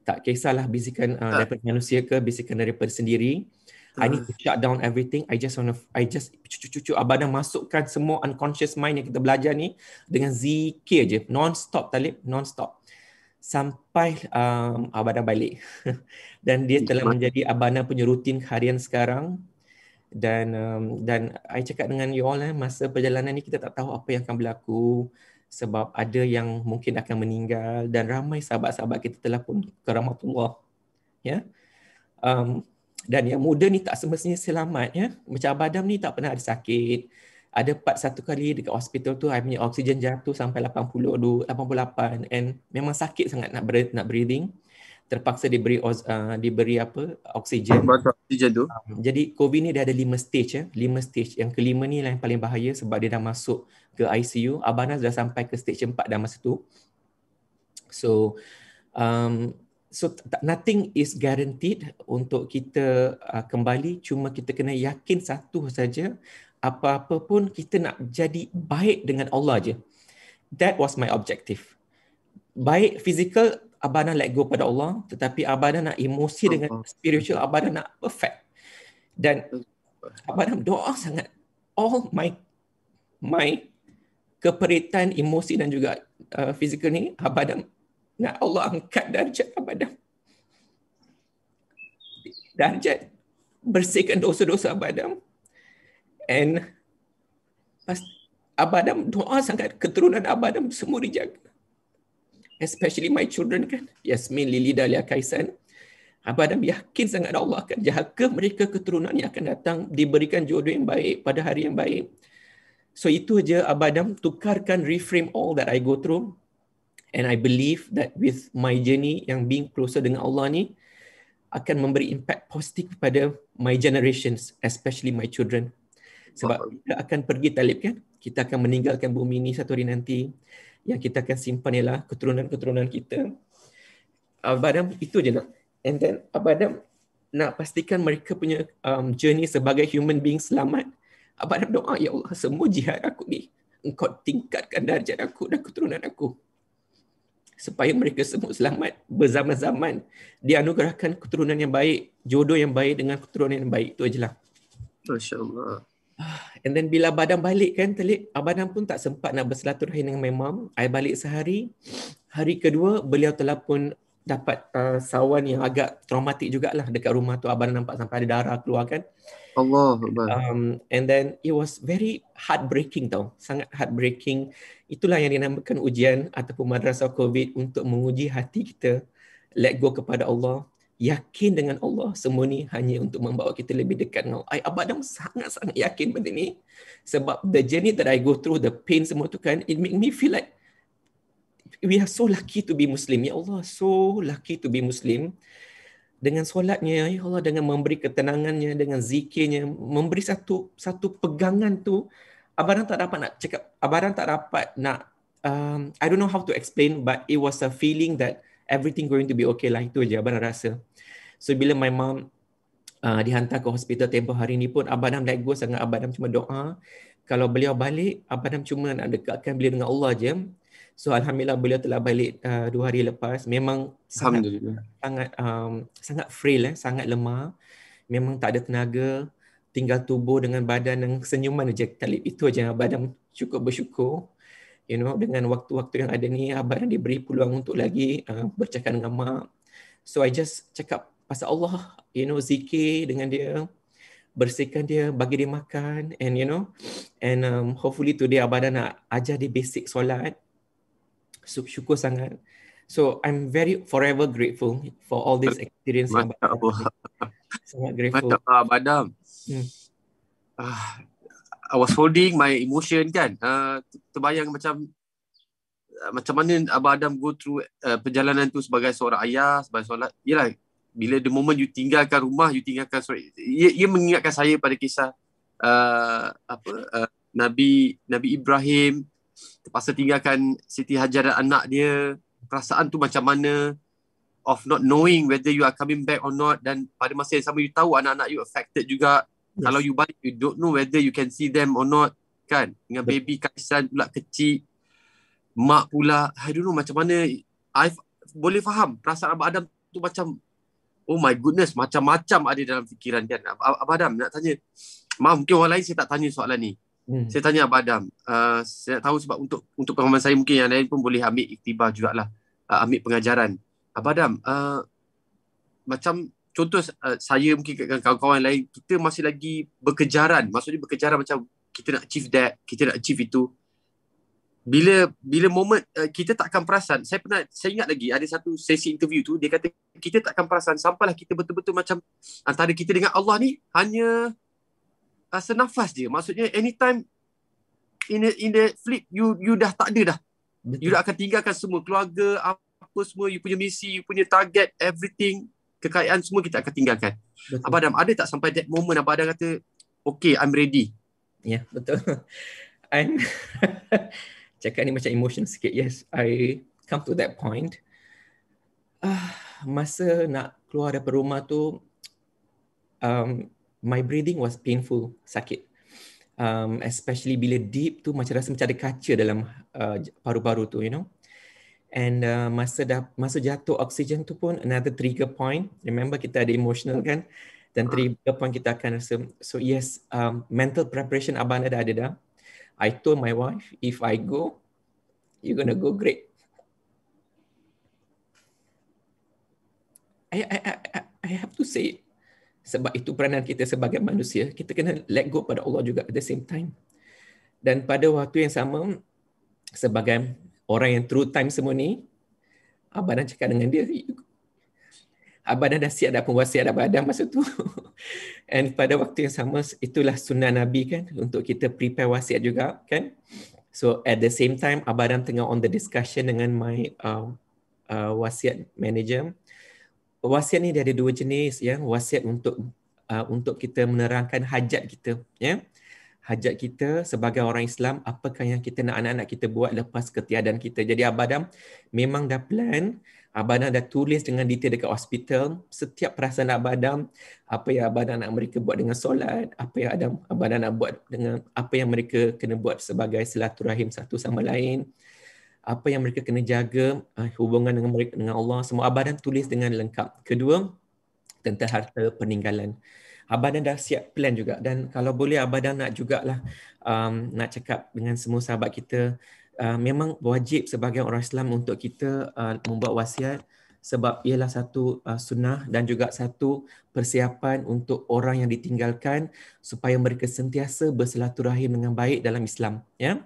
tak kisahlah bisikan daripada manusia ke bisikan daripada sendiri. I need to shut down everything. I just Abang masukkan semua unconscious mind yang kita belajar ni dengan zikir je, non-stop Talib, non-stop sampai Abang balik. Dan dia telah menjadi Abang punya rutin harian sekarang. Dan I cakap dengan you all, masa perjalanan ni kita tak tahu apa yang akan berlaku, sebab ada yang mungkin akan meninggal dan ramai sahabat-sahabat kita telah pun ke rahmatullah, ya. Dan yang muda ni tak semestinya selamat, ya. Macam Abang Adam ni tak pernah ada sakit. Ada part satu kali dekat hospital tu I punya oksigen jatuh sampai 88 and memang sakit sangat nak breathing. Terpaksa diberi oksigen. Oksigen tu. Jadi COVID ni dia ada 5 stage, ya. 5 stage. Yang kelima ni lah yang paling bahaya sebab dia dah masuk ke ICU. Abang dah sampai ke stage 4 dah masa tu. So nothing is guaranteed untuk kita kembali. Cuma kita kena yakin satu saja, apa-apa pun kita nak jadi baik dengan Allah je. That was my objective. Baik physical, Abang let go pada Allah, tetapi Abang nak emosi dengan spiritual, Abang nak perfect. Dan Abang doa sangat, all my keperitan, emosi dan juga physical ni, Abang nak Allah angkat darjat Abang. Darjat, bersihkan dosa-dosa Abang. And pas Abang doa sangat, keturunan Abang semua dijaga. Especially my children kan, Yasmin, Lili, Dahlia, Kaisan. Abang yakin sangat Allah akan jaga mereka, keturunan yang akan datang, diberikan jodoh yang baik pada hari yang baik. So itu aja Abang tukarkan, reframe all that I go through. And I believe that with my journey yang being closer dengan Allah ni akan memberi impact positif kepada my generations, especially my children. Sebab kita akan pergi Talib kan, kita akan meninggalkan bumi ni satu hari nanti. Yang kita akan simpan ialah keturunan-keturunan kita. Abang itu je nak. And then Abang nak pastikan mereka punya journey sebagai human being selamat. Abang doa, ya Allah, semua jihad aku ni, Engkau tingkatkan darjat aku dan keturunan aku. Supaya mereka semua selamat berzaman-zaman. Dianugerahkan keturunan yang baik, jodoh yang baik dengan keturunan yang baik. Itu ajalah. Masya Allah. And then bila Abang balik kan, Talib, Abang pun tak sempat nak bersilaturahim dengan my mom. I balik sehari. Hari kedua, beliau telah pun dapat sawan yang agak traumatik jugalah dekat rumah tu. Abang nampak sampai ada darah keluar kan. Allah. And then it was very heartbreaking tau. Sangat heartbreaking. Itulah yang dinamakan ujian ataupun madrasah COVID untuk menguji hati kita. Let go kepada Allah. Yakin dengan Allah, semua ni hanya untuk membawa kita lebih dekat dengan Allah. Abang sangat-sangat yakin benda ni. Sebab the journey that I go through, the pain semua tu kan, it make me feel like we are so lucky to be Muslim. Ya Allah, so lucky to be Muslim. Dengan solatnya, ya Allah, dengan memberi ketenangannya, dengan zikirnya, memberi satu pegangan tu, Abang tak dapat nak cakap, Abang tak dapat nak, I don't know how to explain, but it was a feeling that everything going to be okay lah. Itu je Abang rasa. So bila my mom dihantar ke hospital tempoh hari ni pun, Abang let go sangat. Abang cuma doa, kalau beliau balik, Abang cuma nak dekatkan beliau dengan Allah je. So alhamdulillah beliau telah balik 2 hari lepas. Memang sangat frail, sangat lemah. memang tak ada tenaga, tinggal tubuh dengan badan dan senyuman je. Talib itu aja Abang Adam cukup bersyukur. Dengan waktu-waktu yang ada ni, Abang Adam diberi peluang untuk lagi bercakap dengan mak. So I just cakap pasal Allah, zikir dengan dia, bersihkan dia, bagi dia makan, and hopefully today Abang Adam nak ajar dia basic solat. Syukur sangat. So I'm forever grateful for all this experience yang Masya Allah. sangat grateful. Masya Allah, Abang Adam. I was holding my emotion kan. Terbayang macam mana Abang Adam go through perjalanan tu sebagai seorang ayah, sebagai solat. Yelah, bila the moment you tinggalkan rumah, you tinggalkan ia mengingatkan saya pada kisah Nabi Ibrahim terpaksa tinggalkan Siti Hajar dan anak dia. Perasaan tu macam mana of not knowing whether you are coming back or not, dan pada masa yang sama you tahu anak-anak you affected juga. Yes. Kalau you balik, you don't know whether you can see them or not kan, dengan baby Kaisan pula kecil, mak pula, I don't know macam mana. I boleh faham perasaan Abang Adam tu, macam oh my goodness, macam-macam ada dalam fikiran kan. Abang Adam nak tanya, maaf mungkin orang lain saya tak tanya soalan ni. Saya tanya Abang Adam, saya nak tahu sebab untuk pengalaman saya, mungkin yang lain pun boleh ambil iktibar jugalah, ambil pengajaran. Abang Adam, macam contoh saya mungkin dengan kawan-kawan lain, kita masih lagi berkejaran. Maksudnya berkejaran macam kita nak achieve that, kita nak achieve itu. Bila moment kita tak akan perasan. Saya ingat lagi ada satu sesi interview tu, dia kata kita tak akan perasan sampailah kita betul-betul macam antara kita dengan Allah ni hanya senafas je. Maksudnya anytime in the flip you dah tak ada dah. Betul. You dah akan tinggalkan semua, keluarga, apa semua, you punya misi, you punya target, everything, kekayaan semua kita akan tinggalkan. Betul. Abang Adam, ada tak sampai that moment Abang Adam kata okay, I'm ready? Ya, betul. I'm cakap ni macam emotion sikit. Yes, I come to that point. Masa nak keluar daripada rumah tu, my breathing was painful, sakit. Especially bila deep tu, macam rasa macam ada kaca dalam paru-paru tu, And masa jatuh oksigen tu pun another trigger point. Remember kita ada emotional kan, dan trigger point kita akan rasa. So yes, mental preparation Abang ada dah. I told my wife, if I go, you're gonna go great. I have to say it. Sebab itu peranan kita sebagai manusia, kita kena let go pada Allah juga at the same time. Dan pada waktu yang sama, sebagai orang yang true time semua ni, Abang Adam cakap dengan dia, Abang Adam dah siap dah wasiat Abang Adam masa tu. And pada waktu yang sama, itulah sunnah Nabi kan, untuk kita prepare wasiat juga kan. So at the same time, Abang Adam tengah on the discussion dengan my wasiat manager. Wasiat ni dia ada dua jenis, ya. Wasiat untuk kita menerangkan hajat kita, ya. Hajat kita sebagai orang Islam, apakah yang kita nak anak-anak kita buat lepas ketiadaan kita. Jadi Abang Adam memang dah plan, Abang Adam dah tulis dengan detail dekat hospital, setiap perasaan Abang Adam, apa yang Abang Adam nak mereka buat dengan solat, apa yang Abang Adam nak buat dengan apa yang mereka kena buat sebagai silaturahim satu sama lain, apa yang mereka kena jaga, hubungan dengan mereka dengan Allah, semua Abang Adam tulis dengan lengkap. Kedua, tentang harta peninggalan. Abang Adam dah siap plan juga, dan kalau boleh Abang Adam nak jugalah nak cakap dengan semua sahabat kita, memang wajib sebagai orang Islam untuk kita membuat wasiat, sebab ialah satu sunnah dan juga satu persiapan untuk orang yang ditinggalkan supaya mereka sentiasa bersilaturahim dengan baik dalam Islam, ya.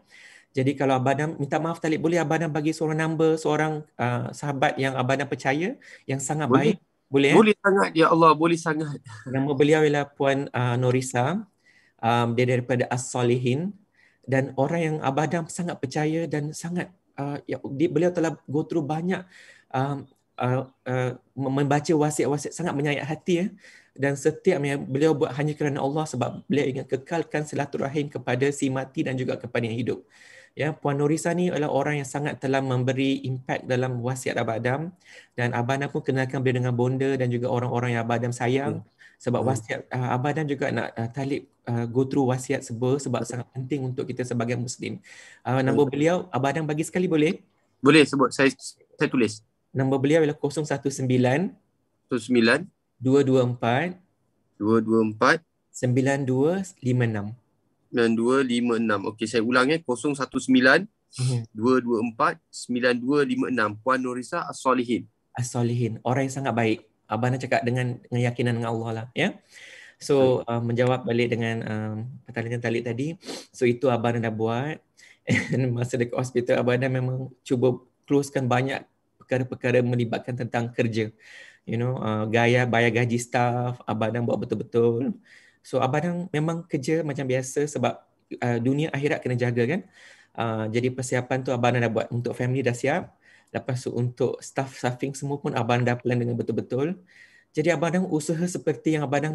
Jadi kalau Abang Adam, minta maaf Talib, boleh Abang Adam bagi seorang number seorang sahabat yang Abang Adam percaya, yang sangat boleh. baik? Boleh? Boleh sangat, ya Allah, boleh sangat. Nama beliau ialah Puan Norisa. Dia daripada As-Solihin, dan orang yang Abang Adam sangat percaya dan sangat beliau telah go through banyak membaca wasiat-wasiat, sangat menyayat hati, ya. Dan setiap yang beliau buat hanya kerana Allah, sebab beliau ingin kekalkan silaturahim kepada si mati dan juga kepada yang hidup. Ya, Puan Norisa ni adalah orang yang sangat telah memberi impact dalam wasiat Abang Adam, dan Abang Adam pun kenalkan beliau dengan bonda dan juga orang-orang yang Abang Adam sayang. Sebab wasiat Abang Adam juga nak Talib go through wasiat sebab sangat penting untuk kita sebagai Muslim. Nombor beliau Abang Adam bagi sekali boleh? Boleh sebut, saya tulis. Nombor beliau ialah 019 19 224 224 9256. 9256. Okey, saya ulang 019 224 9256. Puan Nurisa As-Solihin. As-Solihin, orang yang sangat baik. Abang nak cakap dengan keyakinan dengan Allah lah, ya. So menjawab balik dengan pertanyaan Talib tadi. So itu abang dah buat. And masa dekat hospital abang dah memang cuba closekan banyak perkara-perkara melibatkan tentang kerja. You know, bayar gaji staff, abang dah buat betul-betul. So abang dah memang kerja macam biasa sebab dunia akhirat kena jaga kan. Jadi persiapan tu abang dah buat. Untuk family dah siap. Lepas tu untuk staffing semua pun abang dah plan dengan betul-betul. Jadi abang dah usaha seperti yang abang dah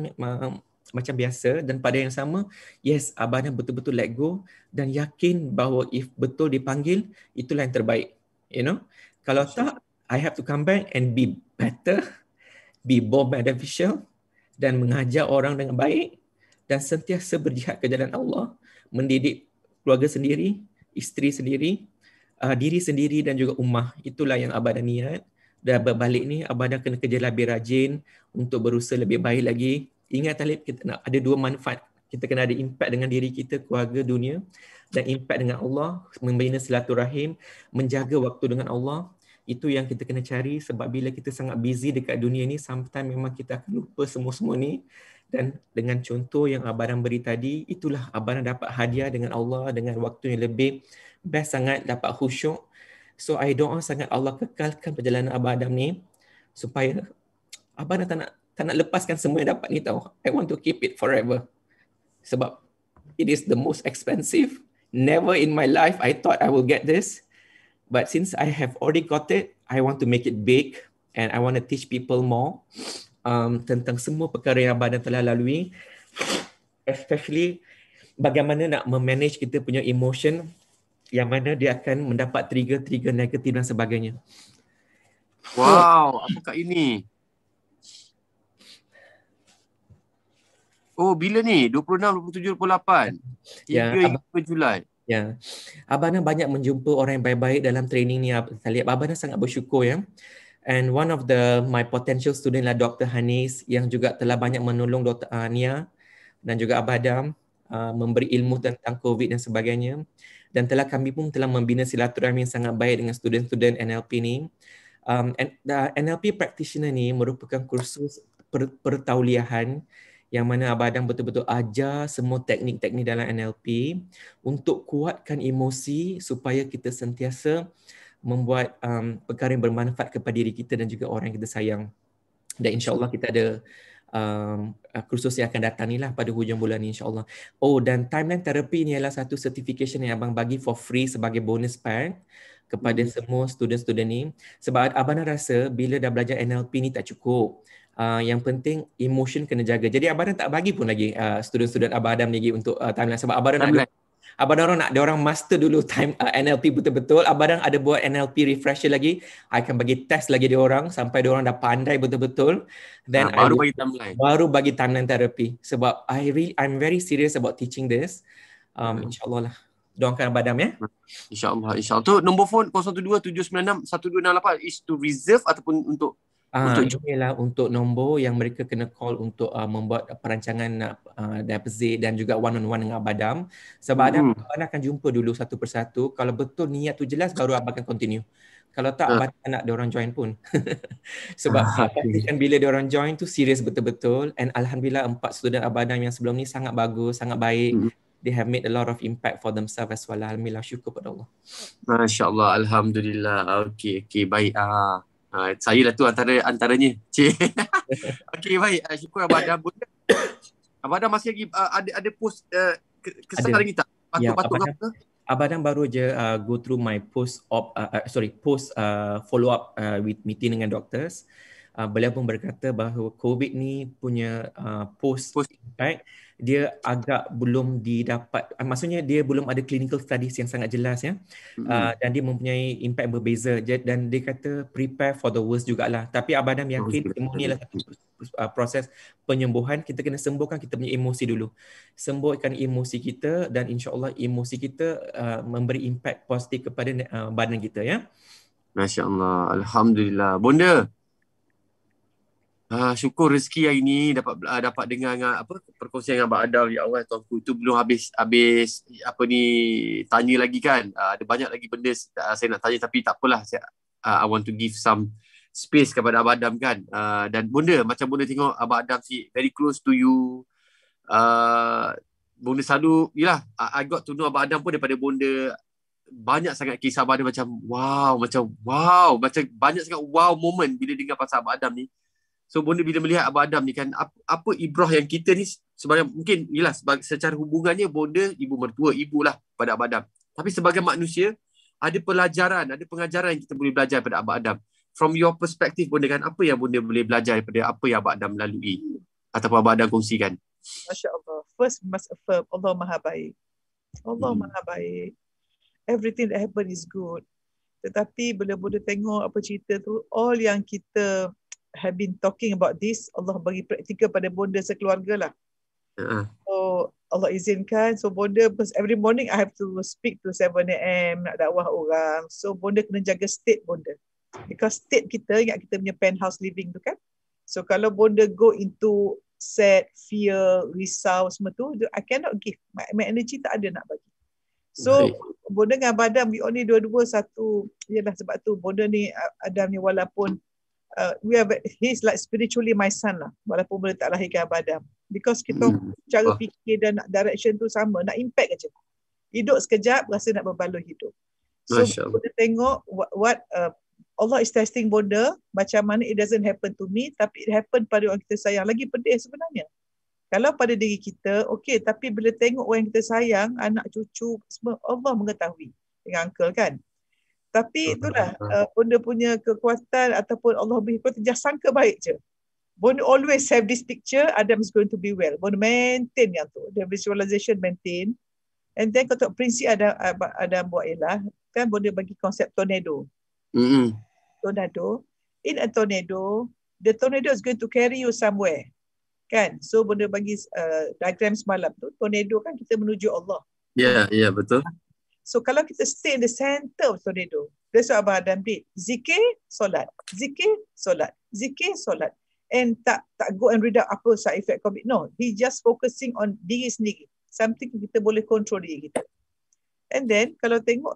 macam biasa, dan pada yang sama, yes, abang dah betul-betul let go dan yakin bahawa if betul dipanggil, itulah yang terbaik. You know, kalau tak, I have to come back and be better, be more beneficial dan mengajar orang dengan baik dan sentiasa berjihad ke jalan Allah, mendidik keluarga sendiri, isteri sendiri, diri sendiri dan juga ummah. Itulah yang abang dah niat. Dan berbalik ni abang dah kena kerja lebih rajin untuk berusaha lebih baik lagi. Ingat Talib, kita nak ada dua manfaat. Kita kena ada impact dengan diri kita, keluarga, dunia, dan impact dengan Allah, membina silaturahim, menjaga waktu dengan Allah. Itu yang kita kena cari, sebab bila kita sangat busy dekat dunia ni, sometimes memang kita akan lupa semua-semua ni. Dan dengan contoh yang abang beri tadi, itulah abang dapat hadiah dengan Allah dengan waktu yang lebih best sangat, dapat khusyuk. So I doa sangat Allah kekalkan perjalanan Abang Adam ni supaya Abang dah tak nak lepaskan semua yang dapat ni tau. I want to keep it forever. Sebab it is the most expensive. Never in my life I thought I will get this. But since I have already got it, I want to make it big and I want to teach people more tentang semua perkara yang Abang telah lalui. Especially bagaimana nak memanage kita punya emotion, yang mana dia akan mendapat trigger-trigger negatif dan sebagainya. Wow, apakah ini? Oh, bila ni? 26, 27, 28. 3 Julai. Ya. Abang banyak menjumpa orang yang baik-baik dalam training ni. Abang sangat bersyukur ya. And one of my potential student lah Dr. Hanis yang juga telah banyak menolong Dr. Ania dan juga Abang Adam memberi ilmu tentang COVID dan sebagainya. Dan kami pun telah membina silaturahmi yang sangat baik dengan student-student NLP ni. NLP practitioner ni merupakan kursus pertauliahan yang mana Abang Adam betul-betul ajar semua teknik-teknik dalam NLP untuk kuatkan emosi supaya kita sentiasa membuat perkara yang bermanfaat kepada diri kita dan juga orang yang kita sayang. Dan insya-Allah kita ada kursus yang akan datang ni lah pada hujung bulan ni insya-Allah. Oh, dan timeline therapy ni adalah satu certification yang abang bagi for free sebagai bonus pack kepada semua student-student ni, sebab abang rasa bila dah belajar NLP ni tak cukup. Yang penting emotion kena jaga. Jadi abang tak bagi pun lagi student-student Abang Adam lagi untuk timeline, sebab abang nak dia orang master dulu NLP betul-betul. Abang ada buat NLP refresher lagi. I akan bagi test lagi dia orang sampai dia orang dah pandai betul-betul. Then baru bagi timeline therapy. Sebab I'm very serious about teaching this. InsyaAllah lah. Doakan Abang Adam ya. InsyaAllah. Tu nombor phone 012-796-1268 is to reserve ataupun untuk inilah untuk nombor yang mereka kena call untuk membuat perancangan deposit dan juga one-on-one dengan Abang Adam. Sebab Abang akan jumpa dulu satu persatu. Kalau betul niat tu jelas, baru Abang akan continue. Kalau tak, Abang tak nak diorang join pun. Sebab pastikan bila diorang join tu serius betul-betul. And Alhamdulillah 4 student Abang Adam yang sebelum ni sangat bagus, sangat baik. They have made a lot of impact for themselves as well. Alhamdulillah, syukur pada Allah. Masya Allah, Alhamdulillah. Okey, baik. Saya lah tu antaranya. Okey, baik. Syukur Abang Adam. Abang Adam masih lagi ada post kesan lagi tak? Patut apa? Abang Adam baru je go through my post follow up with meeting dengan doctors. Beliau pun berkata bahawa COVID ni punya post impact dia agak belum didapat, maksudnya dia belum ada clinical studies yang sangat jelas ya. Dan dia mempunyai impact berbeza dan dia kata prepare for the worst jugalah. Tapi Abang Adam yakin semua ni adalah satu proses penyembuhan. Kita kena sembuhkan kita punya emosi dulu. Sembuhkan emosi kita dan insya-Allah emosi kita memberi impact positif kepada badan kita ya. Masya-Allah, Alhamdulillah. Bonda. Syukur rezeki hari ni dapat dengar dengan perkongsian dengan Abang Adam. Ya Allah tuanku, itu belum habis tanya lagi kan. Ada banyak lagi benda saya nak tanya, tapi tak apalah. I want to give some space kepada Abang Adam kan. Dan macam bunda tengok Abang Adam si very close to you. Bunda selalu I got to know Abang Adam pun daripada bunda. Banyak sangat kisah Abang Adam macam banyak sangat wow moment bila dengar pasal Abang Adam ni. So bunda bila melihat Abang Adam ni kan, apa ibrah yang kita ni sebenarnya mungkin secara hubungannya bunda ibu mertua, ibu lah pada Abang Adam. Tapi sebagai manusia, ada pelajaran, ada pengajaran yang kita boleh belajar daripada Abang Adam. From your perspective bunda kan, apa yang bunda boleh belajar daripada apa yang Abang Adam lalui ataupun Abang Adam kongsikan? Masya Allah. First must affirm Allah Maha Baik. Allah Maha Baik. Everything that happen is good. Tetapi bila bunda tengok apa cerita tu, all yang kita have been talking about this, Allah bagi praktikal pada bonda sekeluarga lah. So Allah izinkan, so bonda every morning I have to speak to 7 AM nak dakwah orang. So bonda kena jaga state bonda, because state kita, ingat kita punya penthouse living tu kan. So kalau bonda go into sad, fear, risau semua tu, I cannot give, my energy tak ada nak bagi. So bonda dengan Abang Adam, we only dua-dua satu. Yalah sebab tu bonda ni, Adam ni walaupun he's like spiritually my son lah, walaupun boleh tak lahirkan Abang Adam, because kita cara fikir dan direction tu sama, nak impact aja. Hidup sekejap rasa nak berbaloi hidup. So kita tengok what Allah is testing bonda, macam mana it doesn't happen to me, tapi it happen pada orang kita sayang. Lagi pedih sebenarnya kalau pada diri kita, okey, tapi bila tengok orang kita sayang, anak cucu semua, Allah mengetahui dengan uncle kan. Tapi itulah bonda punya kekuatan ataupun Allah beri kekuatan, just sangka baik je. Bonda always have this picture, Adam is going to be well. Bonda maintain yang tu, the visualization maintain. And then kalau prinsip Adam buat ialah, kan bonda bagi konsep tornado. Tornado. In a tornado, the tornado is going to carry you somewhere. Kan? So bonda bagi diagram semalam tu, tornado kan kita menuju Allah. Ya, betul. So kalau kita stay in the center of tornado, that's what Abang Adam did. Zikir, solat. Zikir, solat. Zikir, solat. And tak go and read out apa side effect COVID. No, he just focusing on diri sendiri. Something kita boleh control diri kita. And then kalau tengok,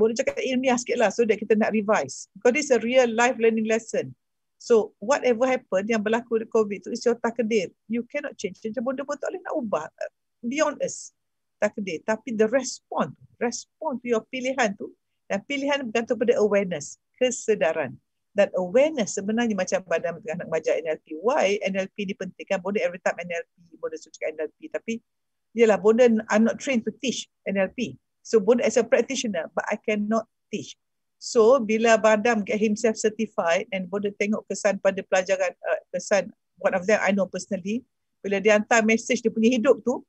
boleh cakap ilmiah sikit lah so that kita nak revise. Because this is a real life learning lesson. So whatever happen yang berlaku di COVID tu, is your takdir. You cannot change. Macam benda pun tak boleh nak ubah. Beyond us. Takdir. Tapi the respond to your pilihan tu, dan pilihan bergantung pada awareness, kesedaran. Dan awareness sebenarnya macam badan tengah nak mengajar NLP. Why NLP ni penting kan? Bonda every time NLP, bonda suka NLP. Tapi yelah, bonda I'm not trained to teach NLP. So bonda as a practitioner, but I cannot teach. So bila Badam get himself certified and bonda tengok kesan pada pelajaran, kesan one of them I know personally, bila dia hantar message dia punya hidup tu,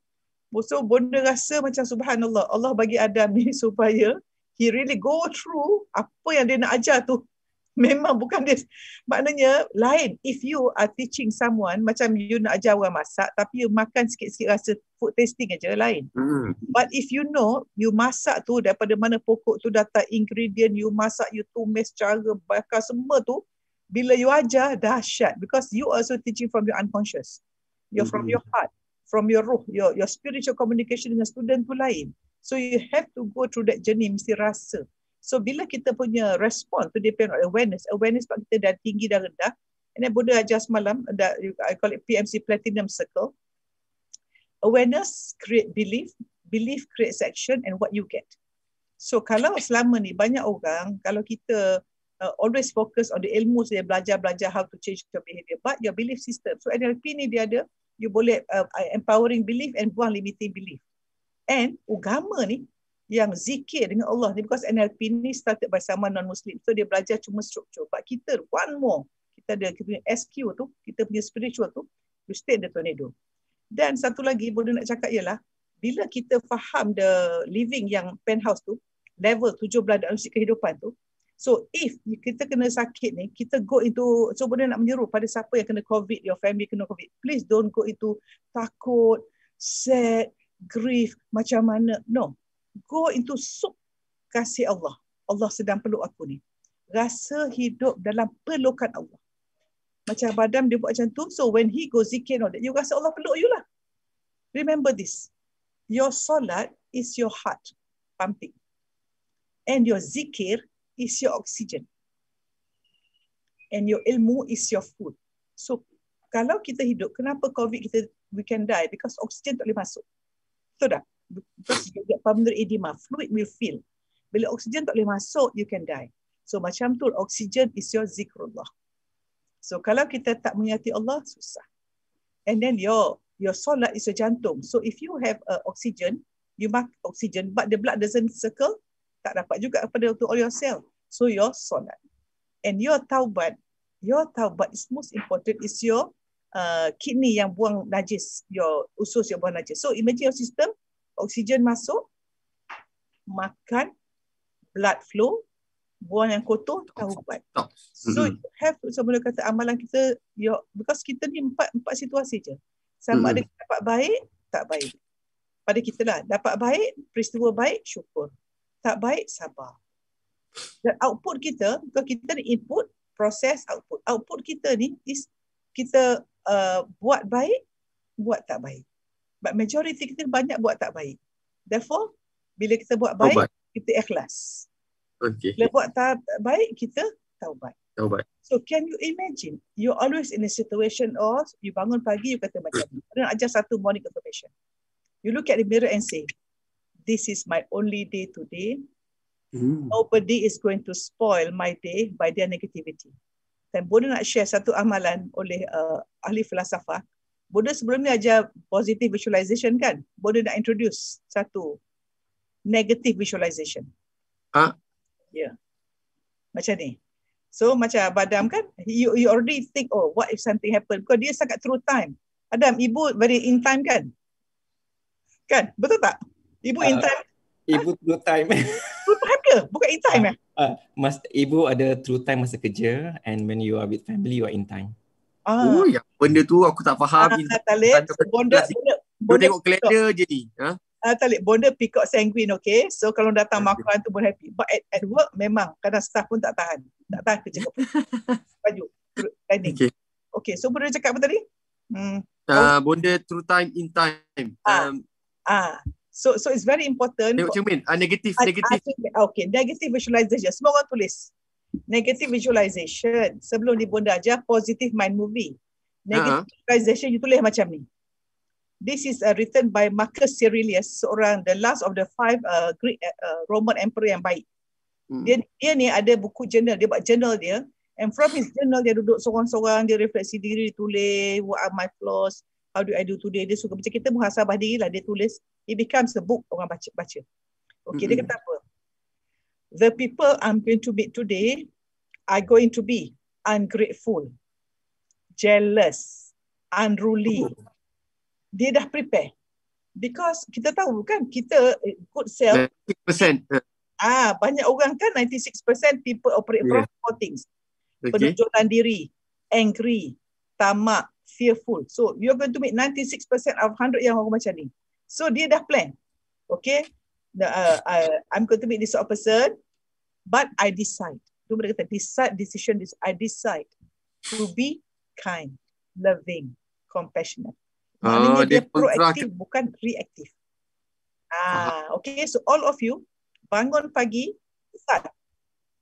so bonda rasa macam subhanallah, Allah bagi Adam ni supaya he really go through apa yang dia nak ajar tu. Memang bukan dia, maknanya lain. If you are teaching someone, macam you nak ajar orang masak tapi you makan sikit-sikit rasa food tasting aja, lain. But if you know, you masak tu daripada mana pokok tu datang, ingredient you masak, you tumis, cara bakar semua tu, bila you ajar dahsyat, because you also teaching from your unconscious, you're from your heart, from your ruh, your spiritual communication dengan student tu lain. So you have to go through that journey, mesti rasa. So bila kita punya respon tu depend on awareness sebab kita dah tinggi dah rendah. And then bonda ajar semalam, I call it PMC Platinum Circle. Awareness create belief, belief creates action, and what you get. So kalau selama ni banyak orang, kalau kita always focus on the ilmu saja, belajar how to change your behavior, but your belief system. So NLP ni dia ada, you boleh empowering belief and buang limiting belief. And agama ni yang zikir dengan Allah ni, because NLP ni started by someone non-Muslim, so dia belajar cuma struktur. But kita one more, kita punya SQ tu, kita punya spiritual tu, you stay in the tornado. Dan satu lagi boleh nak cakap ialah, bila kita faham the living yang penthouse tu, level 17 dalam kehidupan tu, so if kita kena sakit ni, kita go into, so boleh nak menyeru pada siapa yang kena COVID, your family kena COVID, please don't go into takut, sad, grief, macam mana, no. Go into soup kasih Allah. Allah sedang peluk aku ni. Rasa hidup dalam pelukan Allah. Macam Badam dia buat macam tu. So when he go zikir, you rasa Allah peluk you lah. Remember this. Your solat is your heart pumping. And your zikir is your oxygen. And your ilmu is your food. So kalau kita hidup, kenapa COVID we can die? Because oxygen tak boleh masuk. Betul tak? Because you get pulmonary edema, fluid will fill. Bila oksigen tak boleh masuk, you can die. So macam tu, oksigen is your zikrullah. So kalau kita tak mengingati Allah, susah. And then your solat is your jantung. So if you have oxygen, you mark oxygen, but the blood doesn't circle, tak dapat juga pada all your cell. So your solat. And your taubat is most important, is your kidney yang buang najis, your usus yang buang najis. So imagine your system, oksigen masuk, makan, blood flow, buang yang kotor, taubat. So you have to, sebelum kata amalan kita, because kita ni empat situasi je. Sama ada kita dapat baik, tak baik. Pada kita lah, dapat baik, peristiwa baik, syukur. Tak baik, sabar. Dan output kita, kalau kita ni input, proses, output. Output kita ni is kita buat baik, buat tak baik. But majority kita banyak buat tak baik. Therefore, bila kita buat baik, kita ikhlas. Okay. Bila buat tak baik, kita taubat. Taubat. So can you imagine, you're always in a situation or you bangun pagi, you kata macam ni. Ada ajar satu morning affirmation. You look at the mirror and say, this is my only day today. Nobody is going to spoil my day by their negativity. Dan Bonda nak share satu amalan oleh ahli falsafah. Bonda sebelum ni ajar positive visualization kan. Bonda nak introduce satu negative visualization. Yeah. Macam ni. So macam Badam kan, you already think, oh what if something happen? Because dia sangat true time. Adam, ibu very in time kan? Kan? Betul tak? Ibu in time. Ibu true time. True time ke? Bukan in time Ibu ada true time masa kerja, and when you are with family, you are in time. Oh, ya, benda tu aku tak faham. Talib, Bonda tengok kalender je ni. Talib, Bonda peacock sanguine, okay? So kalau datang makan tu pun happy. But at work memang, kadang staff pun tak tahan. Tak tahan kerja. Baju, training. Okay, so Bonda cakap apa tadi? Bonda true time, in time. So it's very important. Tengok cermin. Negatif. Okay, negative visualization. Semua orang tulis. Negative visualization. Sebelum ni Bonda ajar positive mind movie. Negative visualization, you tulis macam ni. This is written by Marcus Aurelius, seorang the last of the 5 Greek Roman emperor yang baik. Dia ni ada buku journal, dia buat journal dia, and from his journal dia duduk sorang-sorang, dia refleksi diri, tulis what are my flaws, how do I do today. Dia suka macam kita muhasabah diri lah, dia tulis. It becomes a book, orang baca. Okay, dia kata apa? The people I'm going to meet today are going to be ungrateful, jealous, unruly. Dia dah prepare. Because kita tahu kan, kita good self. 96%. Banyak orang kan, 96% people operate from 4 things. Penonjolan diri, angry, tamak, fearful. So you're going to meet 96% of 100 yang orang macam ni. So dia dah plan. Okay. I'm going to meet this sort of person, but I decide. Tu mereka kata decision. I decide to be kind, loving, compassionate. Maknanya dia proaktif, bukan reaktif. Okay, so all of you bangun pagi, start.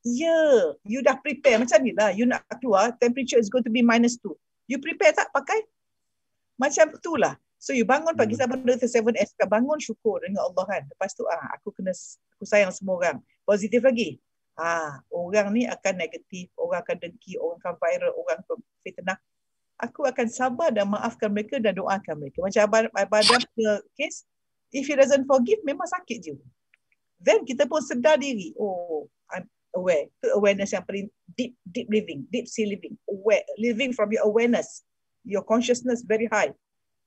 You dah prepare macam ni lah. You nak keluar, temperature is going to be -2. You prepare tak pakai? Macam tu lah. So you bangun pagi, sama dengan 7S, bangun syukur dengan Allah kan. Lepas tu aku sayang semua orang. Positif lagi. Orang ni akan negatif, orang akan dengki, orang akan viral, orang akan fitnah. Aku akan sabar dan maafkan mereka dan doakan mereka. Macam Badam punya case, if he doesn't forgive, memang sakit je. Then kita pun sedar diri. Oh, I'm aware. Itu awareness yang paling deep living, deep sea living. Aware, living from your awareness. Your consciousness very high.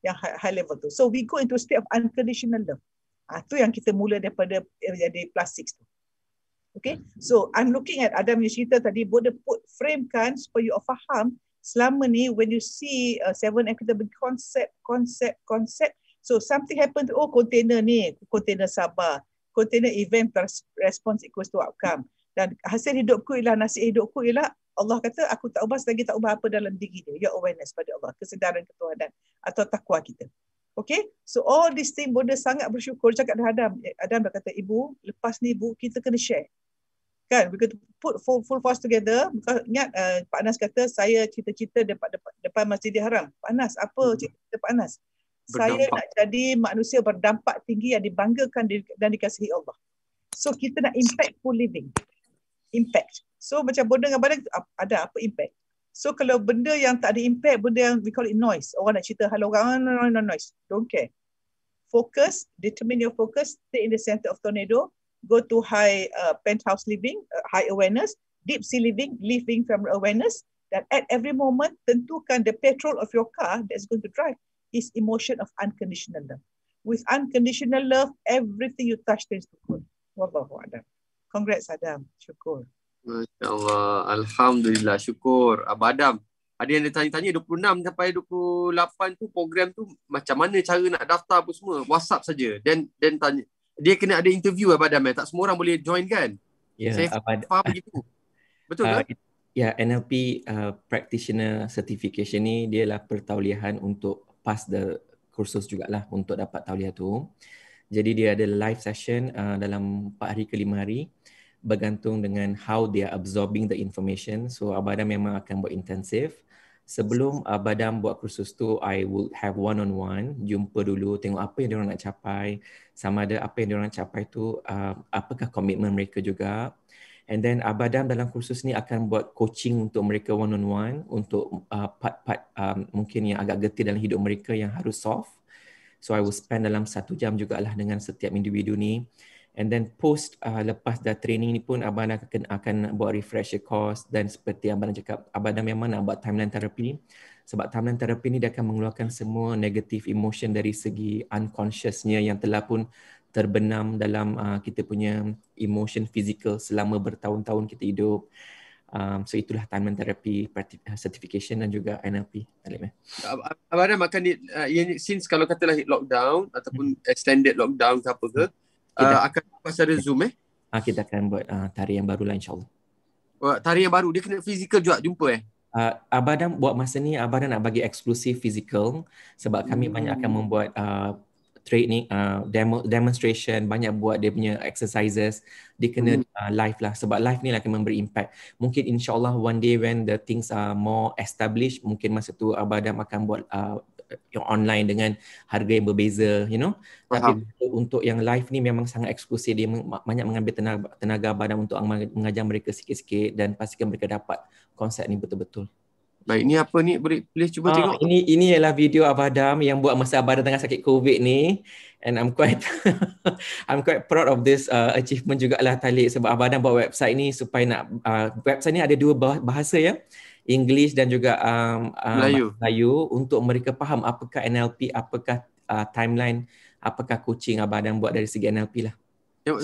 Yang high level tu. So we go into a state of unconditional love. Tu yang kita mula daripada jadi plus 6 tu. Okay. So I'm looking at Adam yang cerita tadi, boleh put frame kan supaya you faham. Selama ni when you see 7M kita konsep. So something happen to container ni, container sabar. Container event plus response equals to outcome. Dan hasil hidupku ialah, nasib hidupku ialah Allah kata, aku tak ubah selagi tak ubah apa dalam diri dia. Your awareness pada Allah, kesedaran ketuhanan atau takwa kita. Okay, so all these things Bonda sangat bersyukur. Cakap dengan Adam, Adam dah kata, ibu, lepas ni ibu, kita kena share. Kan, we kena put full force together. Ingat Pak Anas kata, saya cita-cita depan Masjidil Haram. Pak Anas, apa cita-cita Pak Anas? Saya nak jadi manusia berdampak tinggi yang dibanggakan dan dikasihi Allah. So kita nak impactful living. Impact. So macam Bonda dengan badan ada apa impact? So kalau benda yang tak ada impact, benda yang we call it noise. Orang nak cerita hal orang, no noise. Don't care. Focus, determine your focus, stay in the center of tornado. Go to high penthouse living, high awareness, deep sea living from awareness. Dan at every moment, tentukan the petrol of your car that's going to drive is emotion of unconditional love. With unconditional love, everything you touch turns to gold. Wallahu a'lam. Congrats Adam. Syukur. Masya Allah. Alhamdulillah. Syukur. Abang Adam. Ada yang dia tanya-tanya 26 sampai 28 tu program tu macam mana cara nak daftar apa semua. WhatsApp saja. Dan tanya. Dia kena ada interview Abang Adam. Tak semua orang boleh join kan? Ya, saya faham begitu. Betul tak? Ya, NLP Practitioner Certification ni dia lah pertauliahan untuk pass the kursus jugalah untuk dapat tauliah tu. Jadi dia ada live session dalam 4 hari ke 5 hari bergantung dengan how they are absorbing the information. So Abang Adam memang akan buat intensif. Sebelum Abang Adam buat kursus tu, I will have one-on-one, jumpa dulu, tengok apa yang diorang nak capai, sama ada apa yang diorang nak capai tu, apakah komitmen mereka juga. And then Abang Adam dalam kursus ni akan buat coaching untuk mereka one-on-one, untuk part-part mungkin yang agak getih dalam hidup mereka yang harus solve. So I will spend dalam 1 jam jugalah dengan setiap individu ni. And then post lepas dah training ni pun Abang Adam akan buat refresher course. Dan seperti Abang Adam cakap, Abang Adam memang nak buat timeline therapy. Sebab timeline therapy ni dia akan mengeluarkan semua negative emotion dari segi unconsciousnya yang telah pun terbenam dalam kita punya emotion physical selama bertahun-tahun kita hidup. So itulah timeline therapy certification dan juga NLP. Abang Adam akan since kalau katalah lockdown ataupun extended lockdown ke apa ke, akan buat secara Zoom kita akan buat tarian baru lah insyaAllah. Tarian baru, dia kena physical juga jumpa Abang Adam buat masa ni, Abang Adam nak bagi eksklusif physical sebab kami banyak akan membuat training, demonstration, banyak buat dia punya exercises. Dia kena live lah sebab live ni lah akan memberi impact. Mungkin insyaAllah one day when the things are more established, mungkin masa tu Abang Adam akan buat yang online dengan harga yang berbeza, you know. Tapi untuk yang live ni memang sangat eksklusif. Dia banyak mengambil tenaga Abang Adam untuk mengajar mereka sikit-sikit dan pastikan mereka dapat konsep ni betul-betul. Baik, ni apa ni? Boleh cuba tengok? Ini ialah video Abang Adam yang buat masa Abang Adam tengah sakit COVID ni. And I'm quite I'm quite proud of this achievement jugalah Talik, sebab Abang Adam buat website ni supaya nak website ni ada 2 bahasa ya. English dan juga Melayu untuk mereka faham apakah NLP, apakah timeline, apakah coaching Abang Adam buat dari segi NLP lah.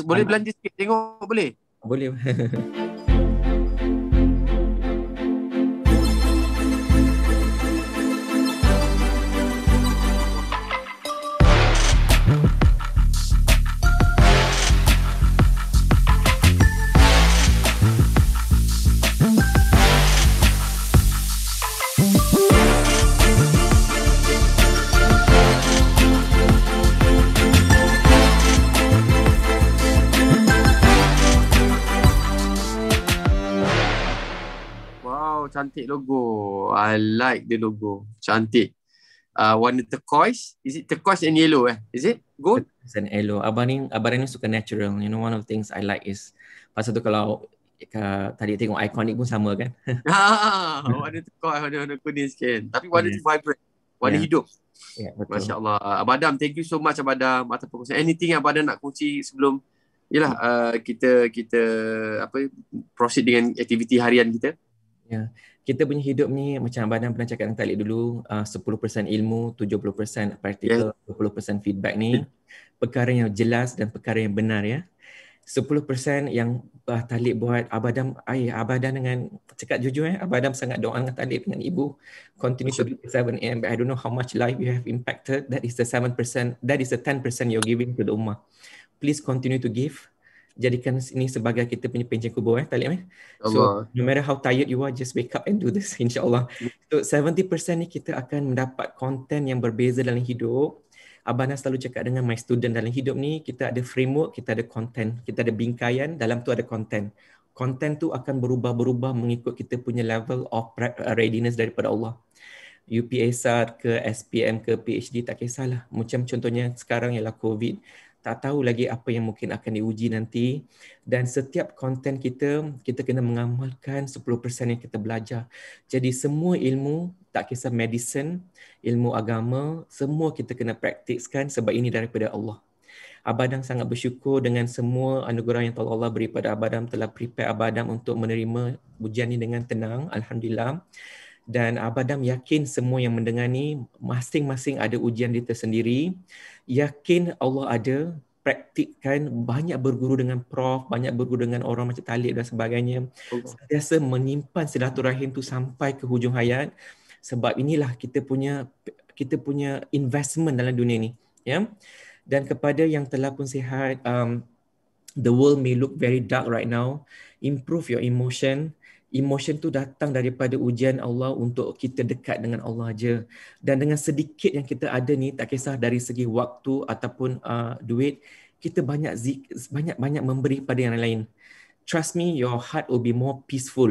Boleh belanja sikit tengok boleh? Boleh. Cantik logo. I like the logo. Cantik. Warna turquoise. Is it turquoise and yellow Is it? Gold? Turquoise and yellow. Abang ni suka natural. You know, one of the things I like is pasal tu kalau tadi tengok iconic pun sama kan. Warna turquoise, warna kuning sikit. Tapi warna tu vibrant. Warna hidup. Betul. Masya Allah. Abang Adam, thank you so much Abang Adam atas perkongsian. Anything yang Abang Adam nak kongsi sebelum kita proceed dengan aktiviti harian kita? Ya, kita punya hidup ni macam Abang Adam pernah cakap dengan Talik dulu, 10% ilmu, 70% praktikal, 20% feedback ni perkara yang jelas dan perkara yang benar ya. 10% yang Talik buat, Abang Adam dengan cakap jujur Abang Adam sangat doa dengan Talik dengan ibu. Continue to do 7 AM, but I don't know how much life you have impacted. That is the 7%, that is the 10% you're giving to the ummah. Please continue to give. jadikan ini sebagai kita punya pencen kubur Talib So no matter how tired you are, just wake up and do this insyaAllah. So 70% ni kita akan mendapat konten yang berbeza dalam hidup. Abang selalu cakap dengan my student dalam hidup ni, kita ada framework, kita ada konten, kita ada bingkaian, dalam tu ada konten. Konten tu akan berubah-berubah mengikut kita punya level of readiness daripada Allah. UPSR ke SPM ke PhD tak kisahlah. Macam contohnya sekarang ialah COVID. Tak tahu lagi apa yang mungkin akan diuji nanti. Dan setiap konten kita kena mengamalkan 10% yang kita belajar. Jadi semua ilmu, tak kisah medicine, ilmu agama, semua kita kena praktiskan sebab ini daripada Allah. Abadam sangat bersyukur dengan semua anugerah yang Allah beri pada Abadam, telah prepare Abadam untuk menerima ujian ini dengan tenang. Alhamdulillah. Dan Abadam yakin semua yang mendengar ni masing-masing ada ujian dia tersendiri. Yakin Allah ada, praktikkan, banyak berguru dengan prof, banyak berguru dengan orang macam Talib dan sebagainya. Sentiasa menyimpan silaturahim tu sampai ke hujung hayat. Sebab inilah kita punya investment dalam dunia ni, ya. Dan kepada yang telah pun sihat, the world may look very dark right now. Improve your emotion. Emotion tu datang daripada ujian Allah untuk kita dekat dengan Allah aja. Dan dengan sedikit yang kita ada ni, tak kisah dari segi waktu ataupun duit, kita banyak memberi pada yang lain. Trust me, your heart will be more peaceful.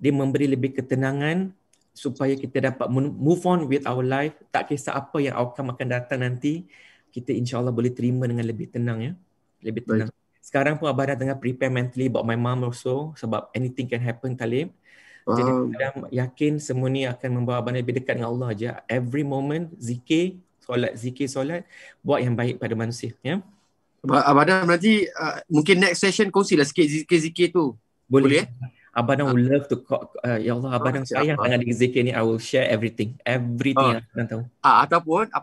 Dia memberi lebih ketenangan supaya kita dapat move on with our life. Tak kisah apa yang outcome akan datang nanti, kita insyaAllah boleh terima dengan lebih tenang, ya. Lebih tenang. Baik. Sekarang pun Abah dah tengah prepare mentally about my mom also, sebab anything can happen, Talib. Jadi Abah yakin semua ni akan membawa Abah lebih dekat dengan Allah aja. Every moment zikir solat, buat yang baik pada manusia, ya. Abah nanti mungkin next session kongsilah sikit zikir-zikir tu. Boleh? Abah would love to ya Allah, Abah sayang sangat dengan zikir ni. I will share everything yang Abah tahu. Ataupun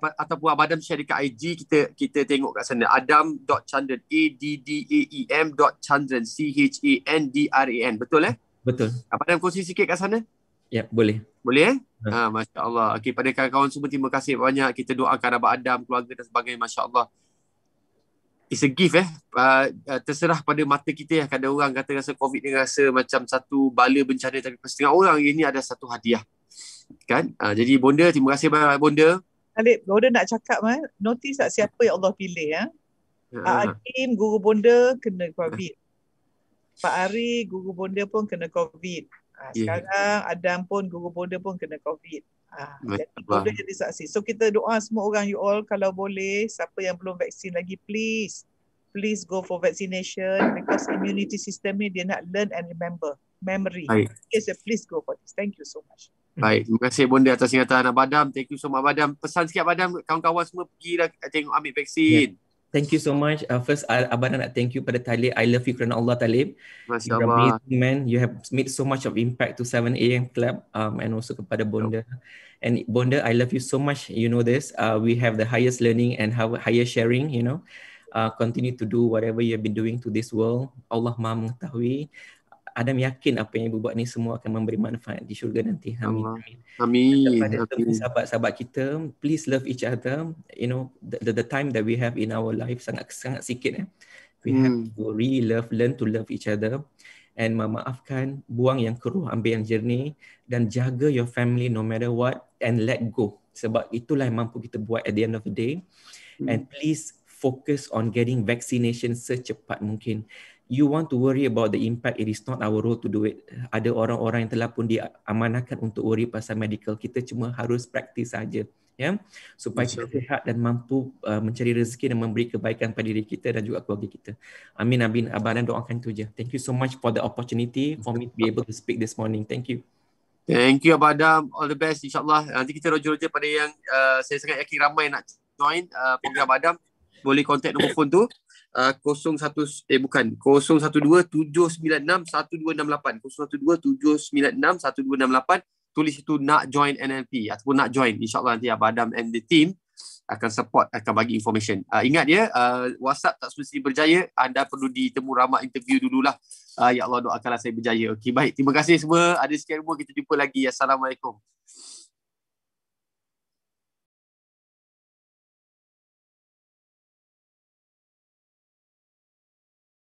Abah share dekat IG, kita tengok kat sana Adam.Chandran, ADDAEM.Chandran, CHANDRAN. Betul Betul. Abah kongsi sikit kat sana? Ya, boleh. Boleh? Masya-Allah. Okey, pada kawan-kawan semua, terima kasih banyak. Kita doakan Abah Adam, keluarga dan sebagainya. Masya-Allah. It's a gift terserah pada mata kita. Kadang orang kata rasa COVID ni rasa macam satu bala bencana, tapi setengah orang ini ada satu hadiah, kan? Jadi Bonda, terima kasih banyak Bonda. Talib, Bonda nak cakap notice tak siapa yang Allah pilih Pak Hakim, guru Bonda kena COVID. Pak Ari, guru Bonda pun kena COVID. Sekarang Adam pun, guru Bonda pun kena COVID. Jadi Bonda jadi saksi. So kita doa semua orang, you all kalau boleh, siapa yang belum vaksin lagi, please go for vaccination, because immunity system ni dia nak learn and remember, memory. Yes, please go for this. Thank you so much. Baik, terima kasih Bonda atas ingatan Abah Adam. Thank you so much Abah Adam. Pesan sikit Abah Adam, kawan-kawan semua pergilah tengok ambil vaksin. Thank you so much. First, Abang nak thank you pada Talib. I love you kerana Allah, Talib. Masya Allah. You're amazing, man. You have made so much of impact to 7 AM Club and also kepada Bonda. And Bonda, I love you so much. You know this. We have the highest learning and higher sharing, you know. Continue to do whatever you have been doing to this world. Allah Maha mengetahui. Adam yakin apa yang ibu buat ni semua akan memberi manfaat di syurga nanti. Amin. Amin. Kepada sahabat-sahabat kita, please love each other. You know, the time that we have in our life sangat sikit. We have to really learn to love each other. And memaafkan, buang yang keruh, ambil yang jernih, dan jaga your family no matter what, and let go. Sebab itulah yang mampu kita buat at the end of the day. And please focus on getting vaccination secepat mungkin. You want to worry about the impact, it is not our role to do it. Ada orang-orang yang telah pun diamanahkan untuk worry pasal medical. Kita cuma harus praktis saja, ya, supaya kita sihat dan mampu mencari rezeki dan memberi kebaikan pada diri kita dan juga keluarga kita. Amin. Abang dan doakan itu je. Thank you so much for the opportunity for me to be able to speak this morning. Thank you. Thank you Abang Adam. All the best insyaAllah. Nanti kita roja-roja pada yang saya sangat yakin ramai nak join program Abang Adam. Boleh contact nombor phone tu 012 796 1268 012 796 1268. Tulis itu nak join NLP ataupun nak join. InsyaAllah nanti Abang Adam and the team akan support, akan bagi information. Ingat ya, WhatsApp tak semestinya berjaya. Anda perlu ditemu ramah interview dululah. Ya Allah, doakanlah saya berjaya. Okey, baik. Terima kasih semua. Ada sekian rumah, kita jumpa lagi. Assalamualaikum.